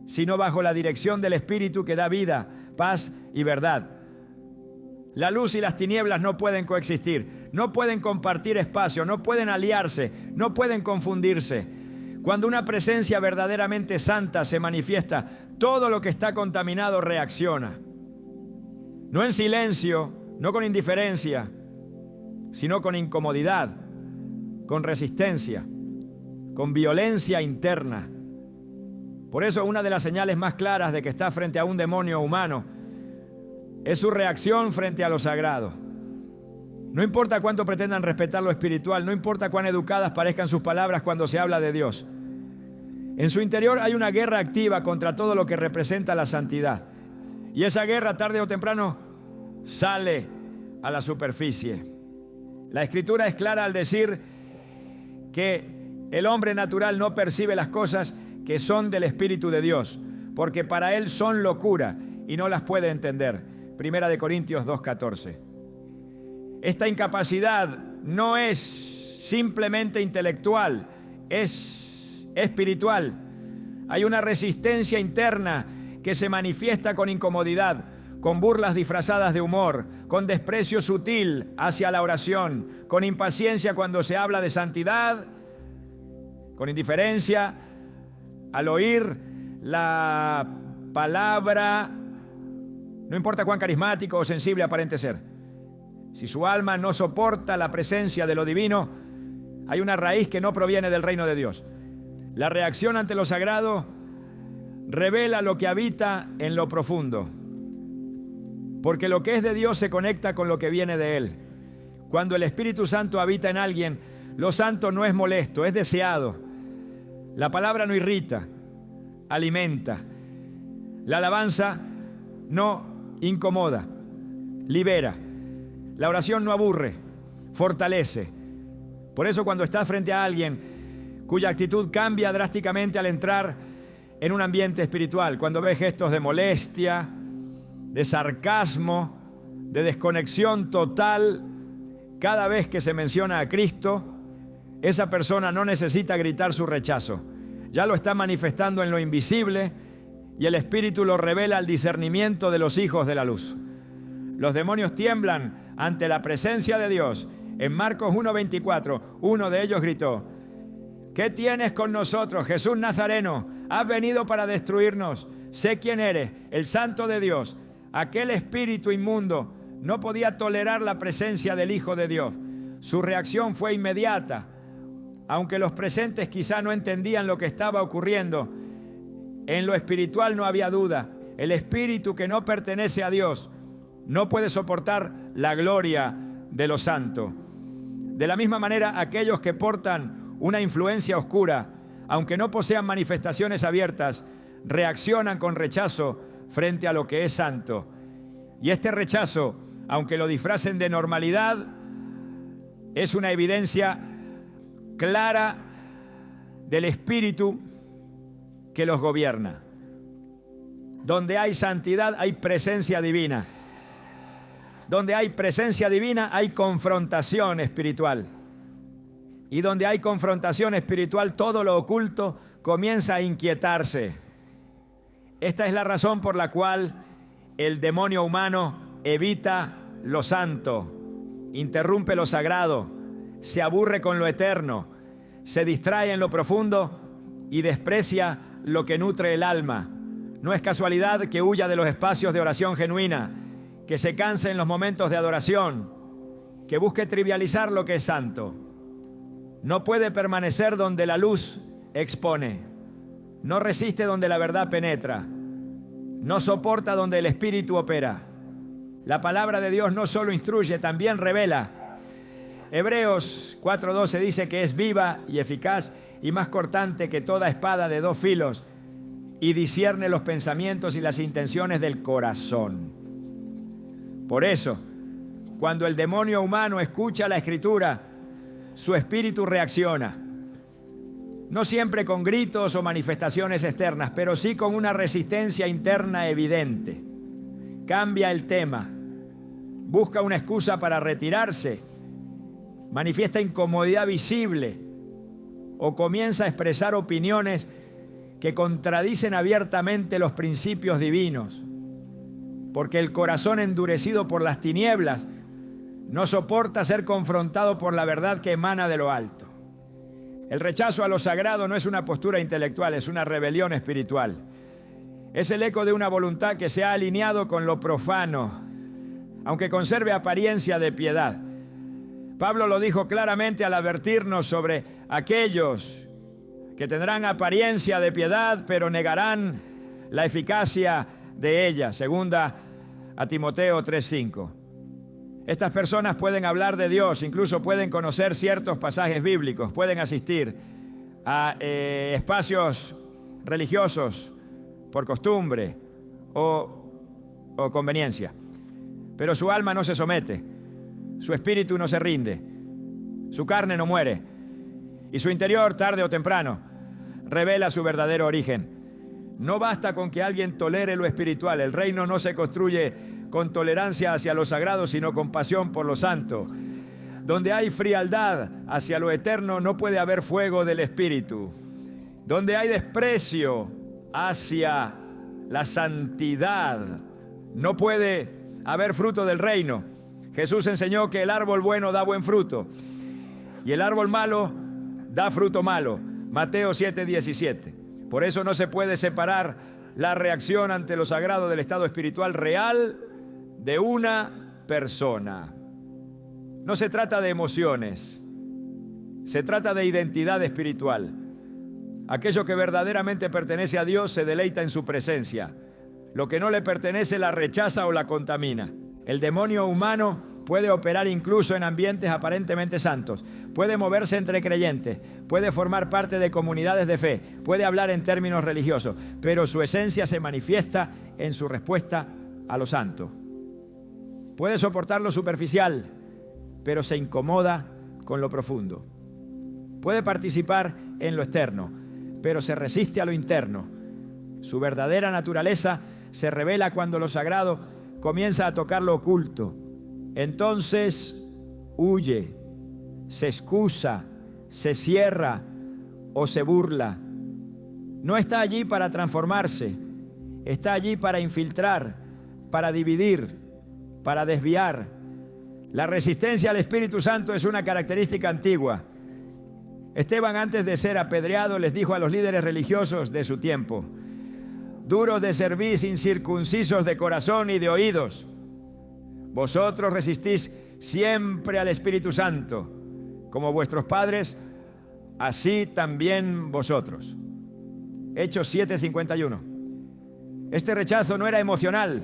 sino bajo la dirección del Espíritu que da vida, paz y verdad. La luz y las tinieblas no pueden coexistir, no pueden compartir espacio, no pueden aliarse, no pueden confundirse. Cuando una presencia verdaderamente santa se manifiesta, todo lo que está contaminado reacciona. No en silencio, no con indiferencia, sino con incomodidad, con resistencia, con violencia interna. Por eso una de las señales más claras de que está frente a un demonio humano es su reacción frente a lo sagrado. No importa cuánto pretendan respetar lo espiritual, no importa cuán educadas parezcan sus palabras cuando se habla de Dios. En su interior hay una guerra activa contra todo lo que representa la santidad. Y esa guerra, tarde o temprano, sale a la superficie. La Escritura es clara al decir que el hombre natural no percibe las cosas que son del Espíritu de Dios, porque para él son locura y no las puede entender. Primera de Corintios 2:14. Esta incapacidad no es simplemente intelectual, es espiritual. Hay una resistencia interna que se manifiesta con incomodidad, con burlas disfrazadas de humor, con desprecio sutil hacia la oración, con impaciencia cuando se habla de santidad, con indiferencia al oír la palabra, no importa cuán carismático o sensible aparente ser. Si su alma no soporta la presencia de lo divino, hay una raíz que no proviene del reino de Dios. La reacción ante lo sagrado revela lo que habita en lo profundo, porque lo que es de Dios se conecta con lo que viene de Él. Cuando el Espíritu Santo habita en alguien, lo santo no es molesto, es deseado. La palabra no irrita, alimenta. La alabanza no incomoda, libera. La oración no aburre, fortalece. Por eso cuando estás frente a alguien cuya actitud cambia drásticamente al entrar en un ambiente espiritual, cuando ves gestos de molestia, de sarcasmo, de desconexión total, cada vez que se menciona a Cristo, esa persona no necesita gritar su rechazo. Ya lo está manifestando en lo invisible y el Espíritu lo revela al discernimiento de los hijos de la luz. Los demonios tiemblan ante la presencia de Dios. En Marcos 1:24, uno de ellos gritó: ¿Qué tienes con nosotros, Jesús Nazareno? Has venido para destruirnos. Sé quién eres, el Santo de Dios. Aquel espíritu inmundo no podía tolerar la presencia del Hijo de Dios. Su reacción fue inmediata. Aunque los presentes quizá no entendían lo que estaba ocurriendo, en lo espiritual no había duda. El espíritu que no pertenece a Dios no puede soportar la gloria de lo santo. De la misma manera, aquellos que portan una influencia oscura, aunque no posean manifestaciones abiertas, reaccionan con rechazo frente a lo que es santo. Y este rechazo, aunque lo disfracen de normalidad, es una evidencia clara del espíritu que los gobierna. Donde hay santidad, hay presencia divina. Donde hay presencia divina, hay confrontación espiritual. Y donde hay confrontación espiritual, todo lo oculto comienza a inquietarse. Esta es la razón por la cual el demonio humano evita lo santo, interrumpe lo sagrado, se aburre con lo eterno, se distrae en lo profundo y desprecia lo que nutre el alma. No es casualidad que huya de los espacios de oración genuina, que se canse en los momentos de adoración, que busque trivializar lo que es santo. No puede permanecer donde la luz expone. No resiste donde la verdad penetra. No soporta donde el Espíritu opera. La palabra de Dios no solo instruye, también revela. Hebreos 4:12 dice que es viva y eficaz y más cortante que toda espada de dos filos y discierne los pensamientos y las intenciones del corazón. Por eso, cuando el demonio humano escucha la Escritura, su espíritu reacciona. No siempre con gritos o manifestaciones externas, pero sí con una resistencia interna evidente. Cambia el tema, busca una excusa para retirarse, manifiesta incomodidad visible o comienza a expresar opiniones que contradicen abiertamente los principios divinos, porque el corazón endurecido por las tinieblas no soporta ser confrontado por la verdad que emana de lo alto. El rechazo a lo sagrado no es una postura intelectual, es una rebelión espiritual. Es el eco de una voluntad que se ha alineado con lo profano, aunque conserve apariencia de piedad. Pablo lo dijo claramente al advertirnos sobre aquellos que tendrán apariencia de piedad, pero negarán la eficacia de ella. Segunda a Timoteo 3:5. Estas personas pueden hablar de Dios, incluso pueden conocer ciertos pasajes bíblicos, pueden asistir a espacios religiosos por costumbre o conveniencia. Pero su alma no se somete, su espíritu no se rinde, su carne no muere y su interior, tarde o temprano, revela su verdadero origen. No basta con que alguien tolere lo espiritual, el reino no se construye con tolerancia hacia lo sagrado, sino con pasión por lo santo. Donde hay frialdad hacia lo eterno, no puede haber fuego del Espíritu. Donde hay desprecio hacia la santidad, no puede haber fruto del reino. Jesús enseñó que el árbol bueno da buen fruto y el árbol malo da fruto malo. Mateo 7:17. Por eso no se puede separar la reacción ante lo sagrado del estado espiritual real de una persona. No se trata de emociones, se trata de identidad espiritual. Aquello que verdaderamente pertenece a Dios se deleita en su presencia. Lo que no le pertenece la rechaza o la contamina. El demonio humano puede operar incluso en ambientes aparentemente santos, puede moverse entre creyentes, puede formar parte de comunidades de fe, puede hablar en términos religiosos, pero su esencia se manifiesta en su respuesta a lo santo. Puede soportar lo superficial, pero se incomoda con lo profundo. Puede participar en lo externo, pero se resiste a lo interno. Su verdadera naturaleza se revela cuando lo sagrado comienza a tocar lo oculto. Entonces huye, se excusa, se cierra o se burla. No está allí para transformarse, está allí para infiltrar, para dividir, para desviar. La resistencia al Espíritu Santo es una característica antigua. Esteban, antes de ser apedreado, les dijo a los líderes religiosos de su tiempo: duros de cerviz, incircuncisos de corazón y de oídos, vosotros resistís siempre al Espíritu Santo, como vuestros padres, así también vosotros. Hechos 7:51. Este rechazo no era emocional,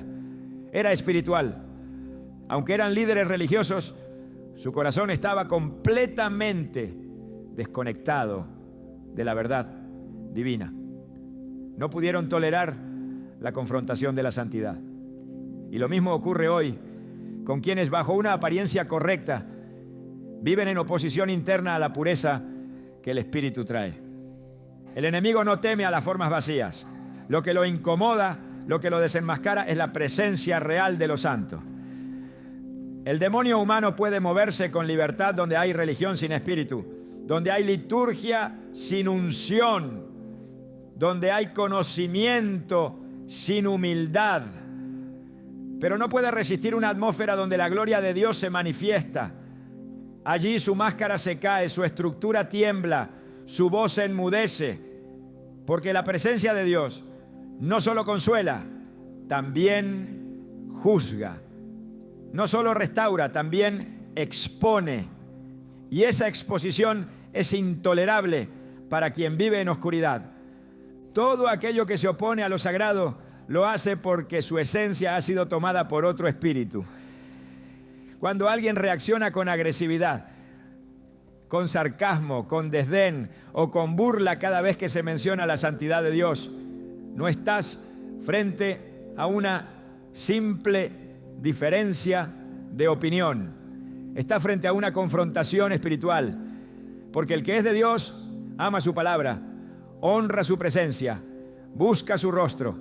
era espiritual. Aunque eran líderes religiosos, su corazón estaba completamente desconectado de la verdad divina. No pudieron tolerar la confrontación de la santidad. Y lo mismo ocurre hoy con quienes, bajo una apariencia correcta, viven en oposición interna a la pureza que el Espíritu trae. El enemigo no teme a las formas vacías. Lo que lo incomoda, lo que lo desenmascara, es la presencia real de lo santo. El demonio humano puede moverse con libertad donde hay religión sin espíritu, donde hay liturgia sin unción, donde hay conocimiento sin humildad. Pero no puede resistir una atmósfera donde la gloria de Dios se manifiesta. Allí su máscara se cae, su estructura tiembla, su voz se enmudece, porque la presencia de Dios no solo consuela, también juzga. No solo restaura, también expone. Y esa exposición es intolerable para quien vive en oscuridad. Todo aquello que se opone a lo sagrado lo hace porque su esencia ha sido tomada por otro espíritu. Cuando alguien reacciona con agresividad, con sarcasmo, con desdén o con burla cada vez que se menciona la santidad de Dios, no estás frente a una simple diferencia de opinión. Está frente a una confrontación espiritual, porque el que es de Dios ama su palabra, honra su presencia, busca su rostro,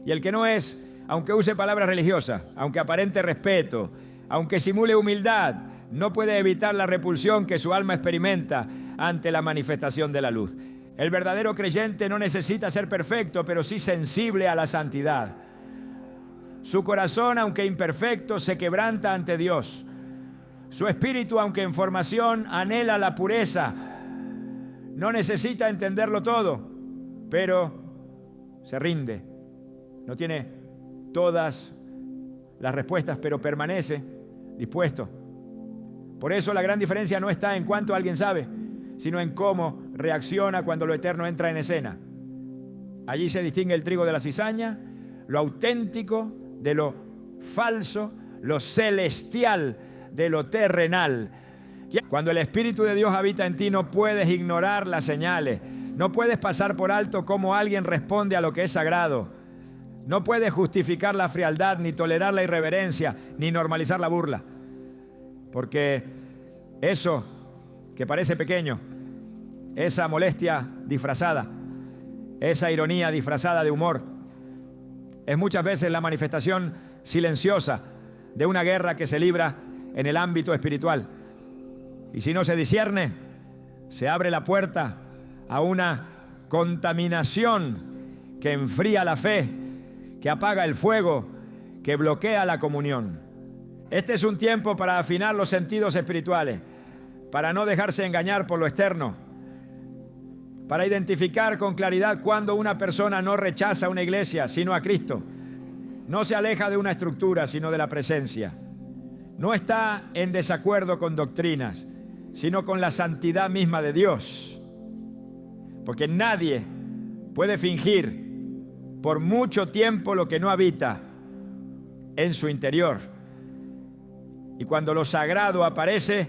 y el que no es, aunque use palabras religiosas, aunque aparente respeto, aunque simule humildad, no puede evitar la repulsión que su alma experimenta ante la manifestación de la luz. El verdadero creyente no necesita ser perfecto, pero sí sensible a la santidad. Su corazón, aunque imperfecto, se quebranta ante Dios. Su espíritu, aunque en formación, anhela la pureza. No necesita entenderlo todo, pero se rinde. No tiene todas las respuestas, pero permanece dispuesto. Por eso la gran diferencia no está en cuánto alguien sabe, sino en cómo reacciona cuando lo eterno entra en escena. Allí se distingue el trigo de la cizaña, lo auténtico de lo falso, lo celestial de lo terrenal. Cuando el Espíritu de Dios habita en ti, no puedes ignorar las señales, no puedes pasar por alto cómo alguien responde a lo que es sagrado, no puedes justificar la frialdad, ni tolerar la irreverencia, ni normalizar la burla, porque eso que parece pequeño, esa molestia disfrazada, esa ironía disfrazada de humor, es muchas veces la manifestación silenciosa de una guerra que se libra en el ámbito espiritual. Y si no se discierne, se abre la puerta a una contaminación que enfría la fe, que apaga el fuego, que bloquea la comunión. Este es un tiempo para afinar los sentidos espirituales, para no dejarse engañar por lo externo, para identificar con claridad cuando una persona no rechaza una iglesia, sino a Cristo. No se aleja de una estructura, sino de la presencia. No está en desacuerdo con doctrinas, sino con la santidad misma de Dios. Porque nadie puede fingir por mucho tiempo lo que no habita en su interior. Y cuando lo sagrado aparece,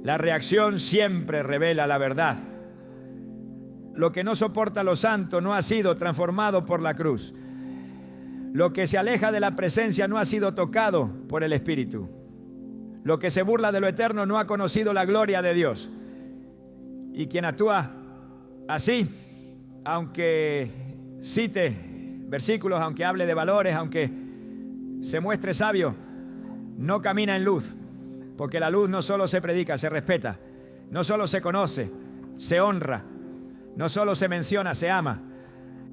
la reacción siempre revela la verdad. Lo que no soporta lo santo no ha sido transformado por la cruz. Lo que se aleja de la presencia no ha sido tocado por el Espíritu. Lo que se burla de lo eterno no ha conocido la gloria de Dios. Y quien actúa así, aunque cite versículos, aunque hable de valores, aunque se muestre sabio, no camina en luz. Porque la luz no solo se predica, se respeta. No solo se conoce, se honra. No solo se menciona, se ama.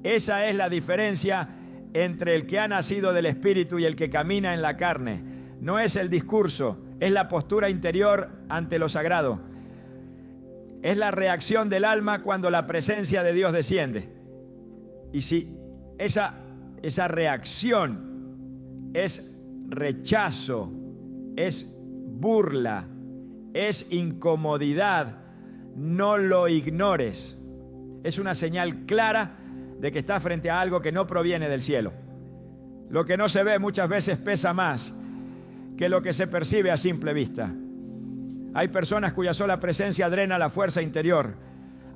Esa es la diferencia entre el que ha nacido del Espíritu y el que camina en la carne. No es el discurso, es la postura interior ante lo sagrado. es la reacción del alma cuando la presencia de Dios desciende. Y si esa reacción es rechazo, es burla, es incomodidad, no lo ignores. Es una señal clara de que estás frente a algo que no proviene del cielo. Lo que no se ve muchas veces pesa más que lo que se percibe a simple vista. Hay personas cuya sola presencia drena la fuerza interior,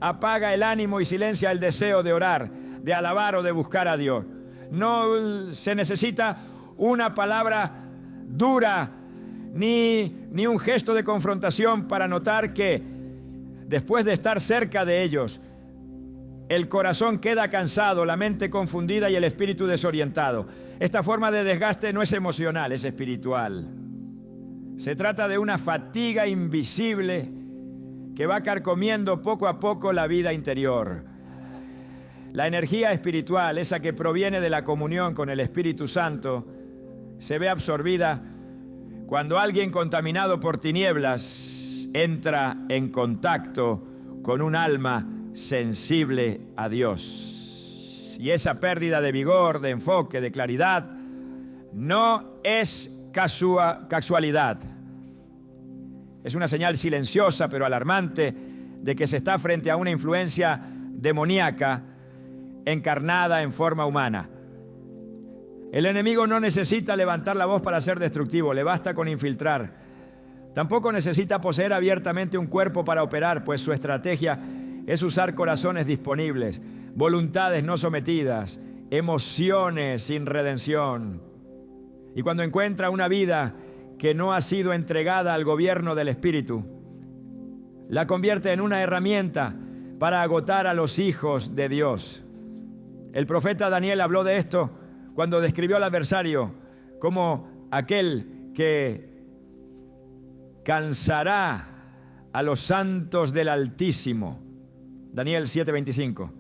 apaga el ánimo y silencia el deseo de orar, de alabar o de buscar a Dios. No se necesita una palabra dura ni un gesto de confrontación para notar que después de estar cerca de ellos, el corazón queda cansado, la mente confundida y el espíritu desorientado. Esta forma de desgaste no es emocional, es espiritual. Se trata de una fatiga invisible que va carcomiendo poco a poco la vida interior. La energía espiritual, esa que proviene de la comunión con el Espíritu Santo, se ve absorbida cuando alguien contaminado por tinieblas entra en contacto con un alma sensible a Dios. Y esa pérdida de vigor, de enfoque, de claridad, no es casualidad. Es una señal silenciosa pero alarmante de que se está frente a una influencia demoníaca encarnada en forma humana. El enemigo no necesita levantar la voz para ser destructivo, le basta con infiltrar. Tampoco necesita poseer abiertamente un cuerpo para operar, pues su estrategia es usar corazones disponibles, voluntades no sometidas, emociones sin redención. Y cuando encuentra una vida que no ha sido entregada al gobierno del Espíritu, la convierte en una herramienta para agotar a los hijos de Dios. El profeta Daniel habló de esto cuando describió al adversario como aquel que cansará a los santos del Altísimo. Daniel 7:25.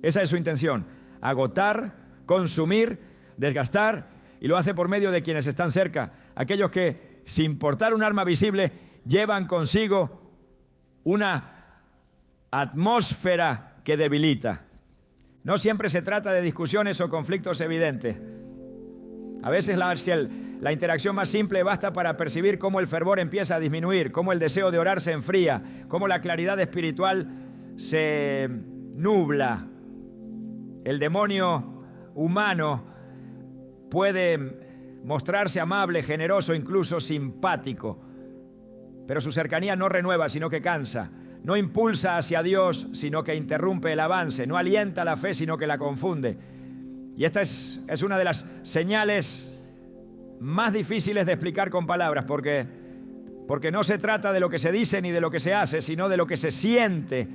Esa es su intención: agotar, consumir, desgastar, y lo hace por medio de quienes están cerca, aquellos que, sin portar un arma visible, llevan consigo una atmósfera que debilita. No siempre se trata de discusiones o conflictos evidentes. A veces la interacción más simple basta para percibir cómo el fervor empieza a disminuir, cómo el deseo de orar se enfría, cómo la claridad espiritual se nubla. El demonio humano puede mostrarse amable, generoso, incluso simpático, pero su cercanía no renueva, sino que cansa. No impulsa hacia Dios, sino que interrumpe el avance. No alienta la fe, sino que la confunde. Y esta es una de las señales más difíciles de explicar con palabras, porque no se trata de lo que se dice ni de lo que se hace, sino de lo que se siente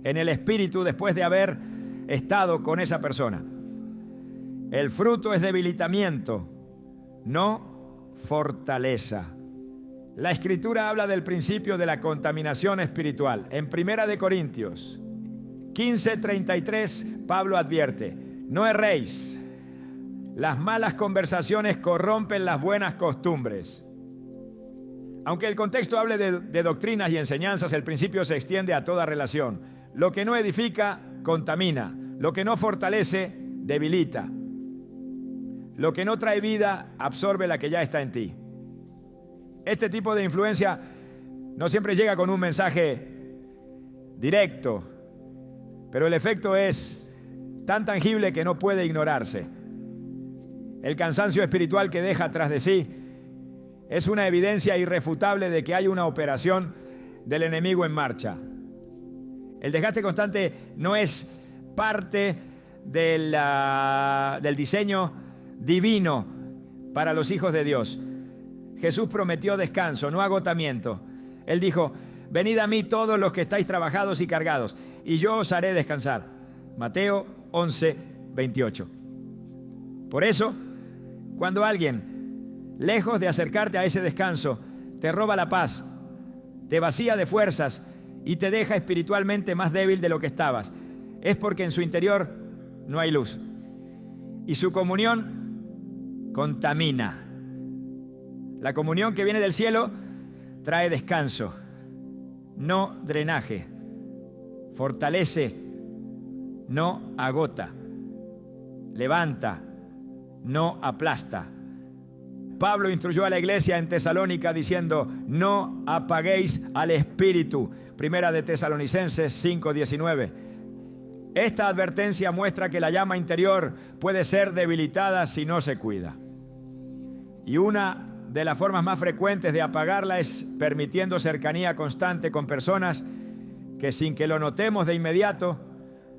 en el espíritu después de haber estado con esa persona. El fruto es debilitamiento, no fortaleza. La Escritura habla del principio de la contaminación espiritual. En 1 Corintios 15:33, Pablo advierte: no erréis, las malas conversaciones corrompen las buenas costumbres. Aunque el contexto hable de doctrinas y enseñanzas, el principio se extiende a toda relación. Lo que no edifica, contamina. Lo que no fortalece, debilita. Lo que no trae vida, absorbe la que ya está en ti. Este tipo de influencia no siempre llega con un mensaje directo, pero el efecto es tan tangible que no puede ignorarse. El cansancio espiritual que deja tras de sí es una evidencia irrefutable de que hay una operación del enemigo en marcha. El desgaste constante no es parte del diseño divino para los hijos de Dios. Jesús prometió descanso, no agotamiento. Él dijo: venid a mí todos los que estáis trabajados y cargados, y yo os haré descansar. Mateo 11:28. Por eso, cuando alguien, lejos de acercarte a ese descanso, te roba la paz, te vacía de fuerzas y te deja espiritualmente más débil de lo que estabas, es porque en su interior no hay luz. Y su comunión contamina. La comunión que viene del cielo trae descanso, no drenaje. fortalece, no agota, levanta, no aplasta. Pablo instruyó a la iglesia en Tesalónica diciendo: no apaguéis al espíritu. Primera de Tesalonicenses 5:19. Esta advertencia muestra que la llama interior puede ser debilitada si no se cuida. Y una de las formas más frecuentes de apagarla es permitiendo cercanía constante con personas que, sin que lo notemos de inmediato,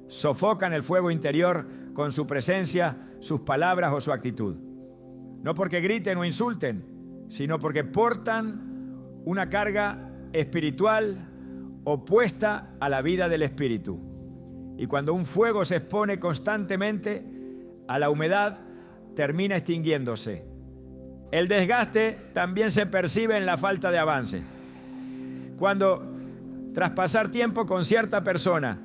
sofocan el fuego interior con su presencia, sus palabras o su actitud. No porque griten o insulten, sino porque portan una carga espiritual opuesta a la vida del espíritu. Y cuando un fuego se expone constantemente a la humedad, termina extinguiéndose. El desgaste también se percibe en la falta de avance. Cuando, tras pasar tiempo con cierta persona,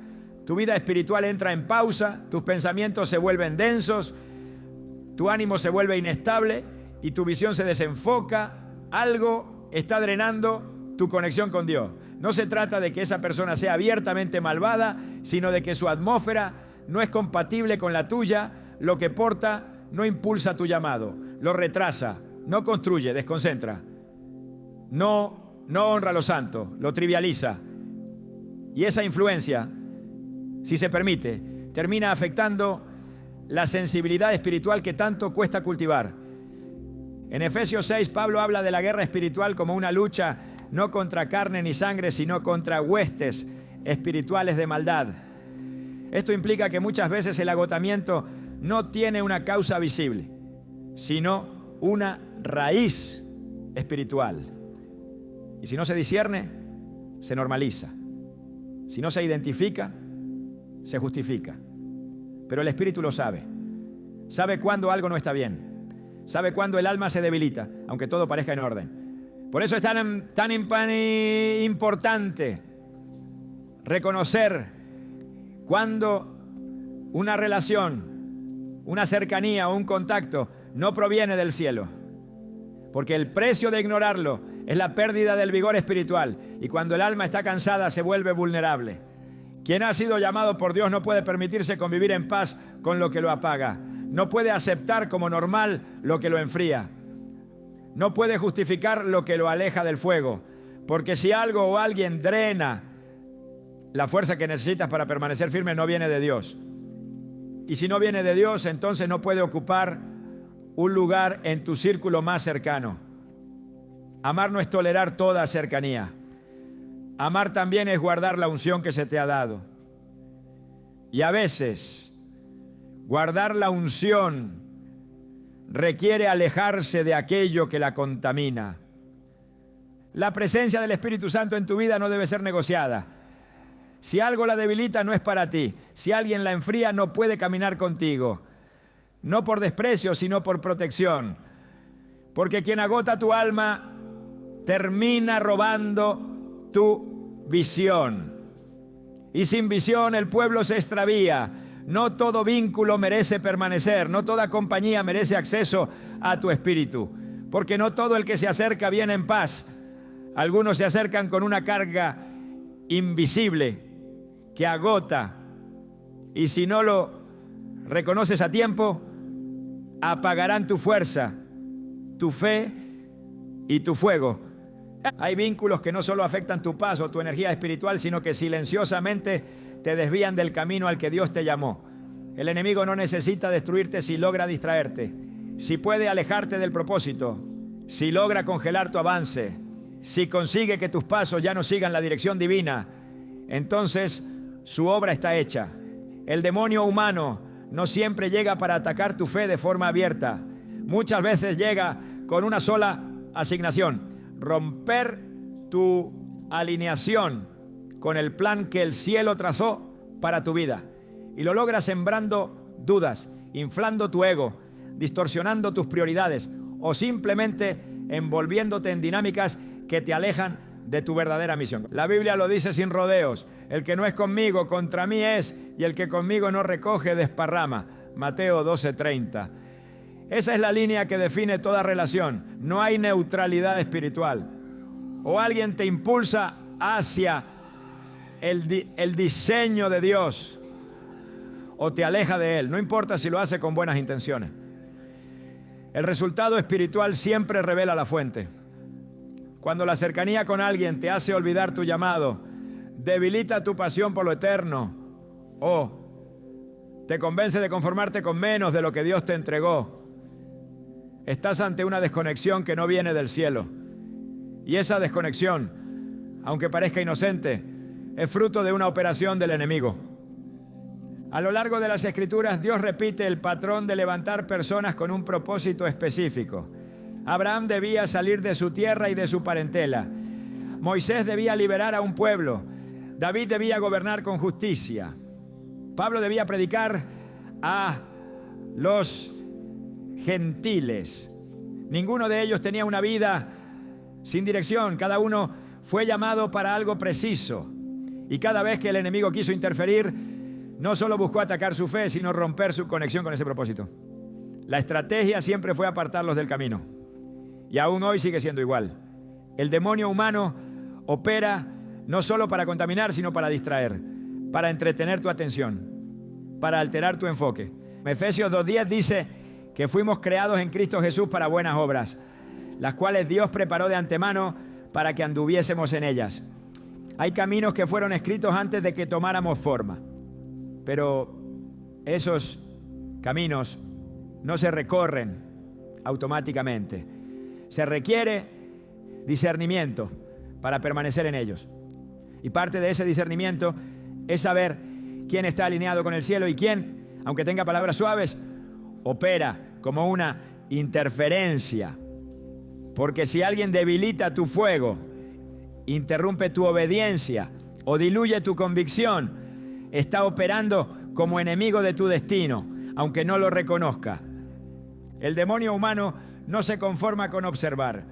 tu vida espiritual entra en pausa, tus pensamientos se vuelven densos, tu ánimo se vuelve inestable y tu visión se desenfoca, algo está drenando tu conexión con Dios. No se trata de que esa persona sea abiertamente malvada, sino de que su atmósfera no es compatible con la tuya, lo que porta no impulsa tu llamado, lo retrasa, no construye, desconcentra, no honra a lo santo, lo trivializa. Y esa influencia, si se permite, termina afectando la sensibilidad espiritual que tanto cuesta cultivar. En Efesios 6, Pablo habla de la guerra espiritual como una lucha no contra carne ni sangre, sino contra huestes espirituales de maldad. Esto implica que muchas veces el agotamiento no tiene una causa visible, sino una raíz espiritual. Y si no se discierne, se normaliza. Si no se identifica, se justifica. Pero el espíritu lo sabe. Sabe cuándo algo no está bien. Sabe cuándo el alma se debilita, aunque todo parezca en orden. Por eso es tan importante reconocer cuando una relación, una cercanía o un contacto no proviene del cielo. Porque el precio de ignorarlo es la pérdida del vigor espiritual. Y cuando el alma está cansada, se vuelve vulnerable. Quien ha sido llamado por Dios no puede permitirse convivir en paz con lo que lo apaga. No puede aceptar como normal lo que lo enfría. No puede justificar lo que lo aleja del fuego. Porque si algo o alguien drena la fuerza que necesitas para permanecer firme, no viene de Dios. Y si no viene de Dios, entonces no puede ocupar un lugar en tu círculo más cercano. Amar no es tolerar toda cercanía. Amar también es guardar la unción que se te ha dado. Y a veces, guardar la unción requiere alejarse de aquello que la contamina. La presencia del Espíritu Santo en tu vida no debe ser negociada. Si algo la debilita, no es para ti. Si alguien la enfría, no puede caminar contigo. No por desprecio, sino por protección. Porque quien agota tu alma termina robando tu visión. Y sin visión el pueblo se extravía. No todo vínculo merece permanecer. No toda compañía merece acceso a tu espíritu. Porque no todo el que se acerca viene en paz. Algunos se acercan con una carga invisible que agota. Y si no lo reconoces a tiempo, apagarán tu fuerza, tu fe y tu fuego. Hay vínculos que no solo afectan tu paz o tu energía espiritual, sino que silenciosamente te desvían del camino al que Dios te llamó. El enemigo no necesita destruirte si logra distraerte, si puede alejarte del propósito, si logra congelar tu avance, si consigue que tus pasos ya no sigan la dirección divina, entonces su obra está hecha. El demonio humano no siempre llega para atacar tu fe de forma abierta. Muchas veces llega con una sola asignación: romper tu alineación con el plan que el cielo trazó para tu vida. Y lo logra sembrando dudas, inflando tu ego, distorsionando tus prioridades o simplemente envolviéndote en dinámicas que te alejan de tu verdadera misión. La Biblia lo dice sin rodeos: el que no es conmigo, contra mí es, y el que conmigo no recoge, desparrama. Mateo 12:30. Esa es la línea que define toda relación. No hay neutralidad espiritual. O alguien te impulsa hacia el diseño de Dios o te aleja de Él. No importa si lo hace con buenas intenciones. El resultado espiritual siempre revela la fuente. Cuando la cercanía con alguien te hace olvidar tu llamado, debilita tu pasión por lo eterno o te convence de conformarte con menos de lo que Dios te entregó, estás ante una desconexión que no viene del cielo. Y esa desconexión, aunque parezca inocente, es fruto de una operación del enemigo. A lo largo de las Escrituras, Dios repite el patrón de levantar personas con un propósito específico. Abraham debía salir de su tierra y de su parentela. Moisés debía liberar a un pueblo. David debía gobernar con justicia. Pablo debía predicar a los gentiles. Ninguno de ellos tenía una vida sin dirección. Cada uno fue llamado para algo preciso. Y cada vez que el enemigo quiso interferir, no solo buscó atacar su fe, sino romper su conexión con ese propósito. La estrategia siempre fue apartarlos del camino. Y aún hoy sigue siendo igual. El demonio humano opera no solo para contaminar, sino para distraer, para entretener tu atención, para alterar tu enfoque. Efesios 2:10 dice que fuimos creados en Cristo Jesús para buenas obras, las cuales Dios preparó de antemano para que anduviésemos en ellas. Hay caminos que fueron escritos antes de que tomáramos forma, pero esos caminos no se recorren automáticamente. Se requiere discernimiento para permanecer en ellos. Y parte de ese discernimiento es saber quién está alineado con el cielo y quién, aunque tenga palabras suaves, opera como una interferencia. Porque si alguien debilita tu fuego, interrumpe tu obediencia o diluye tu convicción, está operando como enemigo de tu destino, aunque no lo reconozca. El demonio humano no se conforma con observar.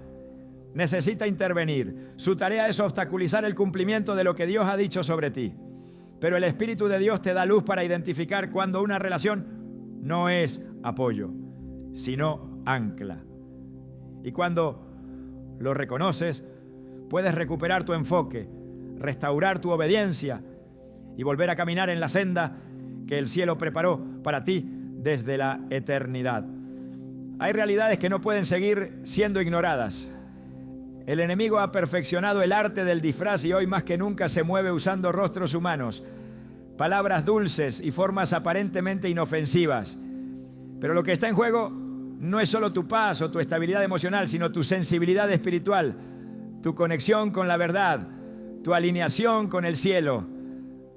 Necesita intervenir. Su tarea es obstaculizar el cumplimiento de lo que Dios ha dicho sobre ti. Pero el Espíritu de Dios te da luz para identificar cuando una relación no es apoyo, sino ancla. Y cuando lo reconoces, puedes recuperar tu enfoque, restaurar tu obediencia y volver a caminar en la senda que el cielo preparó para ti desde la eternidad. Hay realidades que no pueden seguir siendo ignoradas. El enemigo ha perfeccionado el arte del disfraz y hoy más que nunca se mueve usando rostros humanos, palabras dulces y formas aparentemente inofensivas. Pero lo que está en juego no es solo tu paz o tu estabilidad emocional, sino tu sensibilidad espiritual, tu conexión con la verdad, tu alineación con el cielo.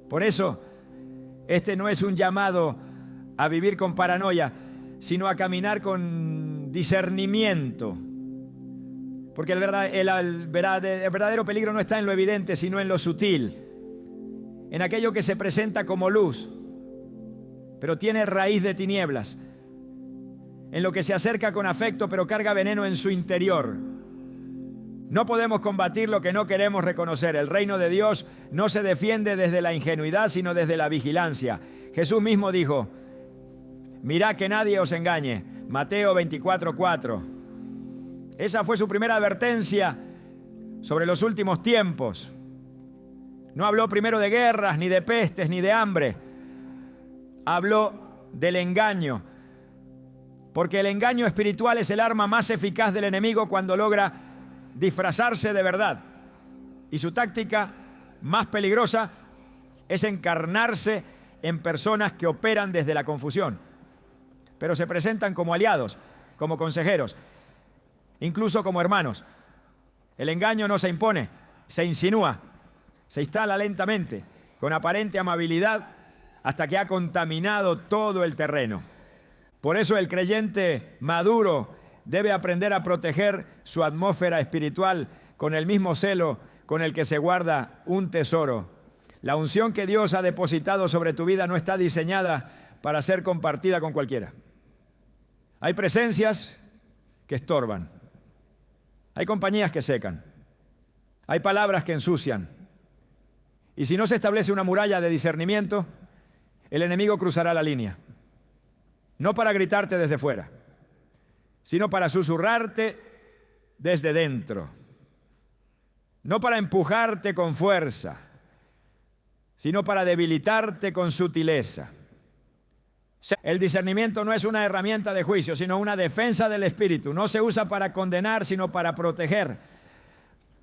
Por eso, este no es un llamado a vivir con paranoia, sino a caminar con discernimiento. Porque el verdadero peligro no está en lo evidente, sino en lo sutil, en aquello que se presenta como luz, pero tiene raíz de tinieblas, en lo que se acerca con afecto, pero carga veneno en su interior. No podemos combatir lo que no queremos reconocer. El reino de Dios no se defiende desde la ingenuidad, sino desde la vigilancia. Jesús mismo dijo: mirad que nadie os engañe. Mateo 24:4. Esa fue su primera advertencia sobre los últimos tiempos. No habló primero de guerras, ni de pestes, ni de hambre. Habló del engaño. Porque el engaño espiritual es el arma más eficaz del enemigo cuando logra disfrazarse de verdad. Y su táctica más peligrosa es encarnarse en personas que operan desde la confusión, pero se presentan como aliados, como consejeros, incluso como hermanos. El engaño no se impone, se insinúa, se instala lentamente, con aparente amabilidad, hasta que ha contaminado todo el terreno. Por eso el creyente maduro debe aprender a proteger su atmósfera espiritual con el mismo celo con el que se guarda un tesoro. La unción que Dios ha depositado sobre tu vida no está diseñada para ser compartida con cualquiera. Hay presencias que estorban. Hay compañías que secan. Hay palabras que ensucian. Y si no se establece una muralla de discernimiento, el enemigo cruzará la línea. No para gritarte desde fuera, sino para susurrarte desde dentro. No para empujarte con fuerza, sino para debilitarte con sutileza. El discernimiento no es una herramienta de juicio, sino una defensa del espíritu. No se usa para condenar, sino para proteger.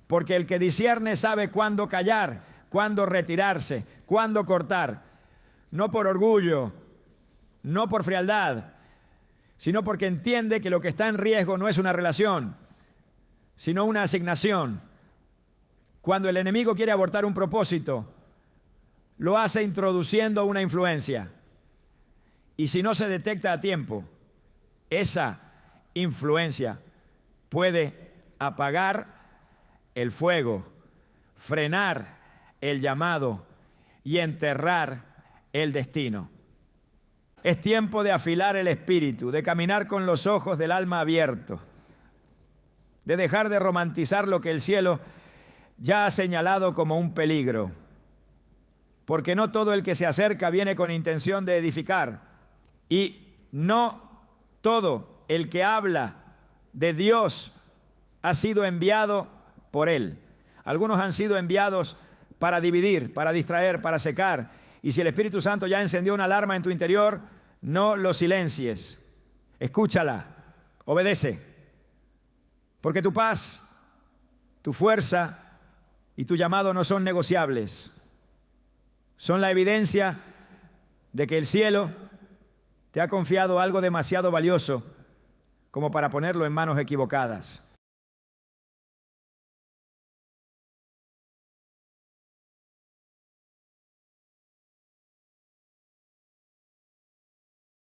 Porque el que discierne sabe cuándo callar, cuándo retirarse, cuándo cortar. No por orgullo, no por frialdad, sino porque entiende que lo que está en riesgo no es una relación, sino una asignación. Cuando el enemigo quiere abortar un propósito, lo hace introduciendo una influencia. Y si no se detecta a tiempo, esa influencia puede apagar el fuego, frenar el llamado y enterrar el destino. Es tiempo de afilar el espíritu, de caminar con los ojos del alma abiertos, de dejar de romantizar lo que el cielo ya ha señalado como un peligro. Porque no todo el que se acerca viene con intención de edificar. Y no todo el que habla de Dios ha sido enviado por Él. Algunos han sido enviados para dividir, para distraer, para secar. Y si el Espíritu Santo ya encendió una alarma en tu interior, no lo silencies. Escúchala, obedece. Porque tu paz, tu fuerza y tu llamado no son negociables. Son la evidencia de que el cielo te ha confiado algo demasiado valioso como para ponerlo en manos equivocadas.